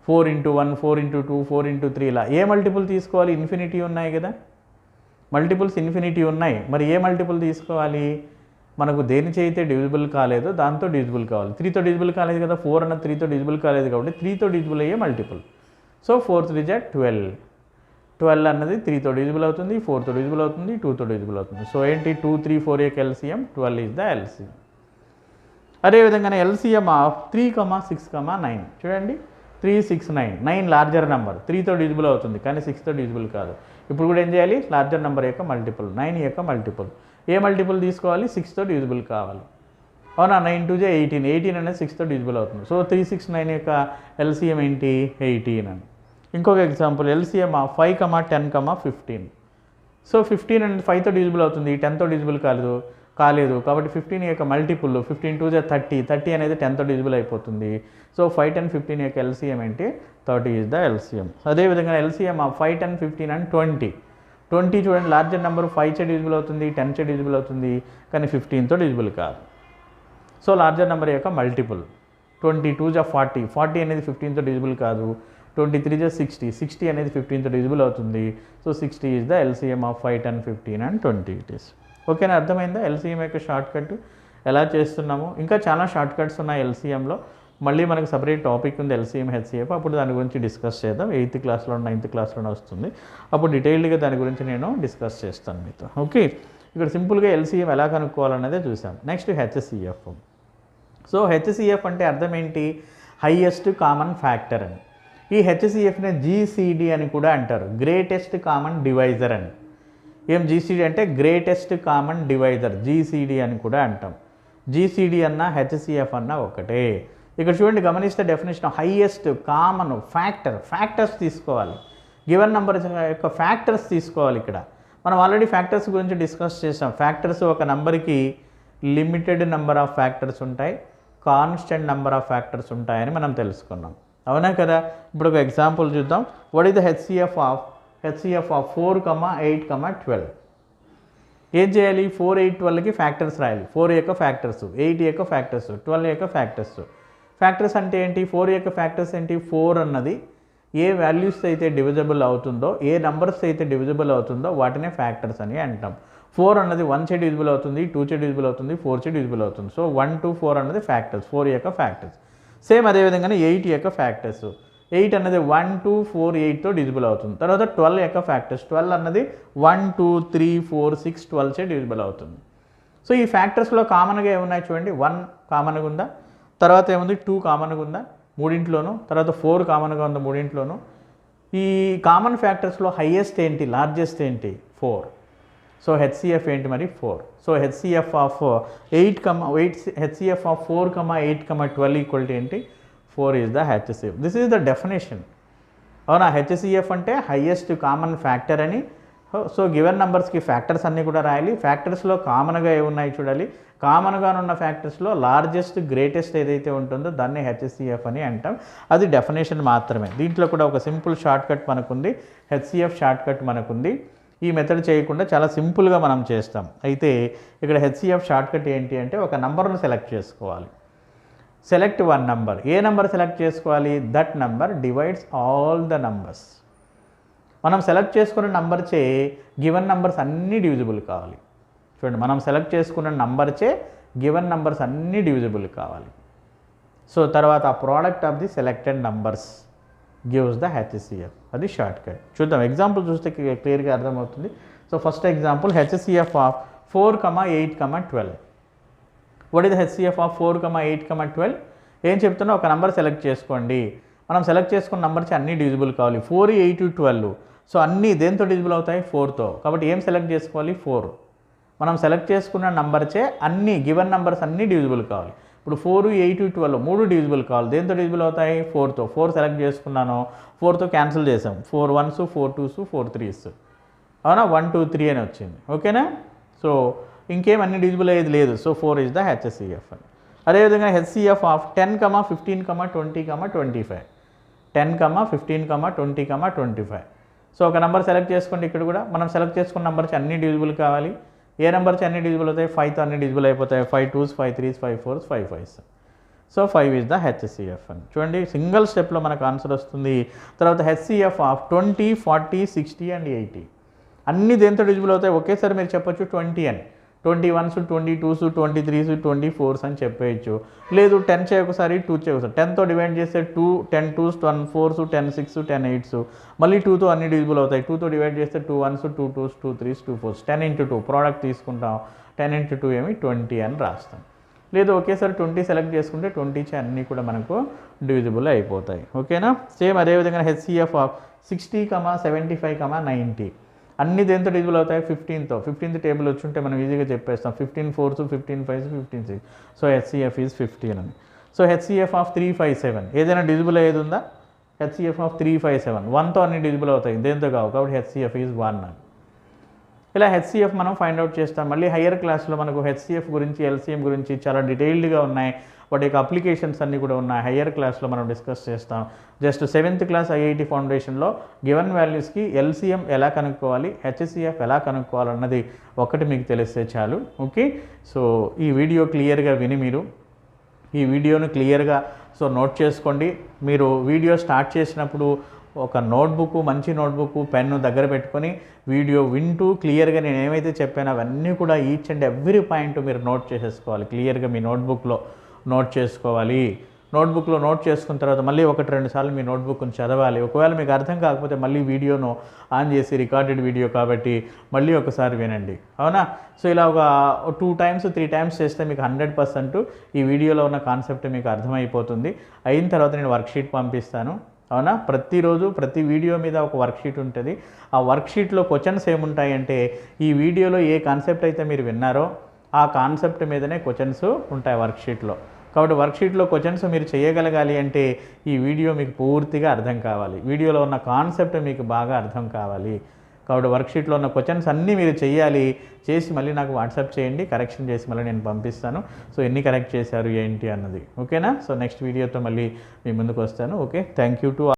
A: 4 × 1, 4 × 2, 4 × 3 ఇలా ఏ మల్టిపుల్ తీసుకోవాలి? ఇన్ఫినిటీ ఉన్నాయి కదా, మల్టిపుల్స్ ఇన్ఫినిటీ ఉన్నాయి. మరి ఏ మల్టిపుల్ తీసుకోవాలి? మనకు దేని చేయితే డివిజిబుల్ కాలేదో దాంతో డివిజిబుల్ కావాలి. 3తో డివిజిబుల్ కాలేదు కదా, 4 అన్న 3తో డివిజిబుల్ కాలేదు కాబట్టి 3తో డివిజిబుల్ అయ్యే మల్టిపుల్. సో 4 3 12. 12 అన్నది 3తో డివిజిబుల్ అవుతుంది, 4తో డివిజిబుల్ అవుతుంది, 2తో డివిజిబుల్ అవుతుంది. సో ఏంటి? 2, 3, 4 యొక్క ఎల్సిఎం 12 ఈజ్ ద ఎల్సిఎం. అదేవిధంగానే ఎల్సిఎం ఆఫ్ 3, 6, 9. చూడండి 3, 6, 9. 9 లార్జర్ నెంబర్ 3తో డివిజిబుల్ అవుతుంది కానీ 6తో డివిజిబుల్ కాదు. ఇప్పుడు కూడా ఏం చేయాలి? లార్జర్ నెంబర్ యొక్క మల్టిపుల్ 9 యొక్క మల్టిపుల్. ఏ మల్టిపుల్ తీసుకోవాలి? 6తో డివిజిబుల్ కావాలి. అవునా? 9 2 18. 18 అనేది 6తో డివిజిబుల్ అవుతుంది. సో 3, 6, 9 యొక్క ఎల్సిఎం ఏంటి? 18 అని. ఇంకొక ఎగ్జాంపుల్. ఎల్సిఎం 5, 10, 15. సో 15 అనేది 5తో డివిజిబుల్ అవుతుంది, 10తో డివిజిబుల్ కాలేదు కాబట్టి 15 యొక్క మల్టిపుల్ 15 2 30. 30 అనేది 10తో డివిజిబుల్ అయిపోతుంది. సో 5, 10, 15 యొక్క ఎల్సిఎం ఏంటి? 30 ఈజ్ ద ఎల్సిఎం. అదేవిధంగా ఎల్సిఎం 5, 10, 15 అండ్ 20. 20 చూడండి లార్జర్ నెంబర్ 5చే డివిజిబుల్ అవుతుంది, 10చే డివిజిబుల్ అవుతుంది కానీ 15తో డివిజిబుల్ కాదు. సో లార్జర్ నెంబర్ యొక్క మల్టిపుల్ 20 2 40. 40 అనేది 15తో డివిజిబుల్ కాదు, 23 జా 60 అనేది 15తో డివిజిబుల్ అవుతుంది. So 60 is the LCM of 5, 10, 15 and 20 it is. ఓకేనా, అర్థమైందా ఎల్సిఎం యొక్క షార్ట్ కట్ ఎలా చేస్తున్నాము? ఇంకా చాలా షార్ట్ కట్స్ ఉన్నాయి ఎల్సిఎంలో. మళ్ళీ మనకు సపరేట్ టాపిక్ ఉంది ఎల్సిఎం హెచ్సిఎఫ్, అప్పుడు దాని గురించి డిస్కస్ చేద్దాం. 8th క్లాస్లో 9th క్లాస్లోనే వస్తుంది, అప్పుడు డీటెయిల్డ్గా దాని గురించి నేను డిస్కస్ చేస్తాను మీతో. ఓకే, ఇక్కడ సింపుల్గా ఎల్సిఎం ఎలా కనుక్కోవాలన్నదే చూసాం. Next HCF. సో హెచ్సిఎఫ్ అంటే అర్థం ఏంటి? హైయెస్ట్ కామన్ ఫ్యాక్టర్ అని. ఈ హెచ్సిఎఫ్ని జీసీడీ అని కూడా అంటారు, గ్రేటెస్ట్ కామన్ డివైజర్ అని. ఏం జీసీడీ అంటే గ్రేటెస్ట్ కామన్ డివైజర్, జీసీడీ అని కూడా అంటాం. జీసీడీ అన్న హెచ్సిఎఫ్ అన్న ఒకటే. ఇక్కడ చూడండి, గమనిస్తే డెఫినేషన్ హైయెస్ట్ కామన్ ఫ్యాక్టర్స్ తీసుకోవాలి, గివెన్ నెంబర్ యొక్క ఫ్యాక్టర్స్ తీసుకోవాలి. ఇక్కడ మనం ఆల్రెడీ ఫ్యాక్టర్స్ గురించి డిస్కస్ చేసాం. ఫ్యాక్టర్స్ ఒక నెంబర్కి లిమిటెడ్ నెంబర్ ఆఫ్ ఫ్యాక్టర్స్ ఉంటాయి, కాన్స్టెంట్ నెంబర్ ఆఫ్ ఫ్యాక్టర్స్ ఉంటాయని మనం తెలుసుకున్నాం, అవునా కదా? ఇప్పుడు ఒక ఎగ్జాంపుల్ చూద్దాం. What is the HCF of 4, 8, 12. ఏం చేయాలి? 4, 8, 12కి ఫ్యాక్టర్స్ రాయాలి. 4 యొక్క ఫ్యాక్టర్స్, 8 యొక్క ఫ్యాక్టర్స్, 12 యొక్క ఫ్యాక్టర్స్. ఫ్యాక్టర్స్ అంటే ఏంటి? 4 యొక్క ఫ్యాక్టర్స్ ఏంటి? 4 అన్నది ఏ వాల్యూస్ అయితే డివిజిబుల్ అవుతుందో, ఏ నంబర్స్ అయితే డివిజిబుల్ అవుతుందో వాటినే ఫ్యాక్టర్స్ అని అంటాం. 4 అన్నది 1 చే డివిజిబుల్ అవుతుంది, 2 చే డివిజిబుల్ అవుతుంది, 4 చే డివిజిబుల్ అవుతుంది. సో 1 to 4 అన్నది ఫ్యాక్టర్స్, 4 యొక్క ఫ్యాక్టర్స్. సేమ్ అదేవిధంగానే 8 యొక్క ఫ్యాక్టర్స్, 8 అన్నది 1, 2, 4, 8తో డివిజిబుల్ అవుతుంది. తర్వాత 12 యొక్క ఫ్యాక్టర్స్, 12 అన్నది 1, 2, 3, 4, 6, 12 చే డివిజిబుల్ అవుతుంది. సో ఈ ఫ్యాక్టర్స్లో కామన్గా ఏమున్నాయి చూడండి, 1 కామన్గా ఉందా, తర్వాత ఏముంది 2 కామన్గా ఉందా మూడింట్లోనూ, తర్వాత 4 కామన్గా ఉందా మూడింట్లోనూ. ఈ కామన్ ఫ్యాక్టర్స్లో హైయెస్ట్ ఏంటి, లార్జెస్ట్ ఏంటి? 4. సో హెచ్సిఎఫ్ ఏంటి మరి? 4. So HCF of 8, HCF of 4, 8, 12 equal to ఏంటి? 4 is the HCF. This is the definition. అవునా, హెచ్సిఎఫ్ అంటే హైయెస్ట్ కామన్ ఫ్యాక్టర్ అని. సో గివెన్ నెంబర్స్కి ఫ్యాక్టర్స్ అన్నీ కూడా రాయాలి. ఫ్యాక్టర్స్లో కామన్గా ఏమున్నాయి చూడాలి. కామన్గా ఉన్న ఫ్యాక్టర్స్లో లార్జెస్ట్ గ్రేటెస్ట్ ఏదైతే ఉంటుందో దాన్ని హెచ్సిఎఫ్ అని అంటాం. అది డెఫినేషన్ మాత్రమే. దీంట్లో కూడా ఒక సింపుల్ షార్ట్ కట్ మనకుంది, హెచ్సిఎఫ్ షార్ట్ కట్ మనకుంది. ఈ మెథడ్ చేయకుండా చాలా సింపుల్గా మనం చేస్తాం. అయితే ఇక్కడ హెచ్సిఎఫ్ షార్ట్ కట్ ఏంటి అంటే ఒక నెంబర్ను సెలెక్ట్ చేసుకోవాలి. Select one number. ఏ నెంబర్ సెలెక్ట్ చేసుకోవాలి? That number divides all the numbers. మనం సెలెక్ట్ చేసుకున్న నెంబర్ చే గివెన్ నెంబర్స్ అన్నీ డివిజిబుల్ కావాలి. చూడండి, మనం సెలెక్ట్ చేసుకున్న నెంబర్ చే గివెన్ నెంబర్స్ అన్నీ డివిజిబుల్ కావాలి. సో తర్వాత ఆ product of the selected numbers gives the HCF. అది షార్ట్ కట్. చూద్దాం, ఎగ్జాంపుల్ చూస్తే క్లియర్గా అర్థమవుతుంది. So first example HCF of 4, 8, 12. What is the HCF of 4, 8, 12? ఏం చెప్తున్నా, ఒక నెంబర్ సెలెక్ట్ చేసుకోండి. మనం సెలెక్ట్ చేసుకున్న నెంబర్స్ అన్నీ డివిజిబుల్ కావాలి. 4, 8, 12. సో అన్నీ దేంతో డివిజిబుల్ అవుతాయి? 4తో. కాబట్టి ఏం సెలెక్ట్ చేసుకోవాలి? 4. మనం సెలెక్ట్ చేసుకున్న నెంబర్చే అన్నీ గివెన్ నెంబర్స్ అన్నీ డివిజిబుల్ కావాలి. ఇప్పుడు 4, 8, 12 3 డివిజిబుల్ కావాలి. దేంతో డివిజిబుల్ అవుతాయి? 4తో. 4 సెలెక్ట్ చేసుకున్నాను, 4తో క్యాన్సిల్ చేసాం. 4 1s, 4 2s, 4 3s. అవునా, 1 2 3 అని వచ్చింది. ఓకేనా? సో ఇంకేం అన్ని డివిజిబుల్ అయ్యేది లేదు. సో 4 ఈజ్ ద హెచ్సిఎఫ్ అని. అదేవిధంగా హెచ్సిఎఫ్ ఆఫ్ 10, 15, 20, 25. 10, 15, 20, 25. సో ఒక నెంబర్ సెలెక్ట్ చేసుకోండి. ఇక్కడ కూడా మనం సెలెక్ట్ చేసుకున్న నెంబర్స్ అన్ని డివిజిబుల్ కావాలి. ఏ నెంబర్స్ అన్ని డివిజిబుల్ అవుతాయి? 5తో అన్ని డివిజిబుల్ అయిపోతాయి. 5 2s, 5 3s, 5 4s, 5 5s. So 5 is the HCF అని. చూడండి, సింగిల్ స్టెప్లో మనకు ఆన్సర్ వస్తుంది. తర్వాత హెచ్సిఎఫ్ ఆఫ్ 20, 40, 60 and 80. అన్ని దేంతో డివిజిబుల్ అవుతాయి? ఒకేసారి మీరు చెప్పొచ్చు 20 అని. 21s, 22s, 23s, 24s అని చెప్పేయచ్చు. లేదు 10 చేయొకసారి, 2 చేయొకసారి. 10తో డివైడ్ చేస్తే 2, 10 2s, 10 4s, 10 6s, 10 8s. మళ్ళీ 2తో అన్ని డివిజిబుల్ అవుతాయి. 2తో డివైడ్ చేస్తే 2 1s, 2 2s, 2 3s, 2 4s. 10 into 2 product తీసుకుంటాం. 10 into 2 ఏమి 20 అని రాస్తాం. లేదు ఒకేసారి 20 సెలెక్ట్ చేసుకుంటే 20 చే అన్నీ కూడా మనకు డివిజిబుల్ అయిపోతాయి. ఓకేనా? సేమ్ అదేవిధంగా హెచ్సిఎఫ్ ఆఫ్ 60, 75, 90. అన్ని దేంతో డివిజిబుల్ అవుతాయి? 15తో. 15th టేబుల్ వచ్చుంటే మనం ఈజీగా చెప్పేస్తాం. 15 4s, 15 5s, 15 6. So HCF is 15 అని. So HCF of 3 5 7. ఏదైనా డివిజిబుల్ అయ్యేది ఉందా? HCF of 3 5 7. 1తో అన్ని డివిజిబుల్ అవుతాయి, దేంతో కావు. కాబట్టి హెచ్సిఎఫ్ ఈజ్ 1 అని. ఇలా హెచ్సిఎఫ్ మనం ఫైండ్ అవుట్ చేస్తాం. మళ్ళీ హయ్యర్ క్లాస్లో మనకు హెచ్సిఎఫ్ గురించి, ఎల్సిఎం గురించి చాలా డీటెయిల్డ్గా ఉన్నాయి. వాటి యొక్క అప్లికేషన్స్ అన్నీ కూడా ఉన్నాయి. హయ్యర్ క్లాస్లో మనం డిస్కస్ చేస్తాం. జస్ట్ 7th క్లాస్ ఐఐటి ఫౌండేషన్లో గివెన్ వాల్యూస్కి ఎల్సిఎం ఎలా కనుక్కోవాలి, హెచ్సిఎఫ్ ఎలా కనుక్కోవాలన్నది ఒకటి మీకు తెలిస్తే చాలు. ఓకే, సో ఈ వీడియో క్లియర్గా విని మీరు ఈ వీడియోను క్లియర్గా సో నోట్ చేసుకోండి. మీరు వీడియో స్టార్ట్ చేసినప్పుడు ఒక నోట్బుక్, మంచి నోట్బుక్, పెన్ను దగ్గర పెట్టుకొని వీడియో వింటూ క్లియర్గా నేను ఏమైతే చెప్పానో అవన్నీ కూడా ఈచ్ అండ్ ఎవ్రీ పాయింట్ మీరు నోట్ చేసేసుకోవాలి. క్లియర్గా మీ నోట్బుక్లో నోట్ చేసుకోవాలి. నోట్బుక్లో నోట్ చేసుకున్న తర్వాత మళ్ళీ 1-2 సార్లు మీ నోట్బుక్ని చదవాలి. ఒకవేళ మీకు అర్థం కాకపోతే మళ్ళీ వీడియోను ఆన్ చేసి, రికార్డెడ్ వీడియో కాబట్టి మళ్ళీ ఒకసారి వినండి, అవునా? సో ఇలా ఒక 2 times 3 times చేస్తే మీకు 100% ఈ వీడియోలో ఉన్న కాన్సెప్ట్ మీకు అర్థమైపోతుంది. అయిన తర్వాత నేను వర్క్షీట్ పంపిస్తాను, అవునా? ప్రతిరోజు ప్రతి వీడియో మీద ఒక వర్క్షీట్ ఉంటుంది. ఆ వర్క్షీట్లో క్వశ్చన్స్ ఏముంటాయంటే ఈ వీడియోలో ఏ కాన్సెప్ట్ అయితే మీరు విన్నారో ఆ కాన్సెప్ట్ మీదనే క్వశ్చన్స్ ఉంటాయి వర్క్షీట్లో. కాబట్టి వర్క్షీట్లో క్వశ్చన్స్ మీరు చేయగలగాలి అంటే ఈ వీడియో మీకు పూర్తిగా అర్థం కావాలి, వీడియోలో ఉన్న కాన్సెప్ట్ మీకు బాగా అర్థం కావాలి. కాబట్టి వర్క్షీట్లో ఉన్న క్వశ్చన్స్ అన్నీ మీరు చేయాలి. చేసి మళ్ళీ నాకు వాట్సాప్ చేయండి, కరెక్షన్ చేసి మళ్ళీ నేను పంపిస్తాను. సో ఎన్ని కరెక్ట్ చేశారు ఏంటి అన్నది, ఓకేనా? సో నెక్స్ట్ వీడియోతో మళ్ళీ మీ ముందుకు వస్తాను. Okay, thank you to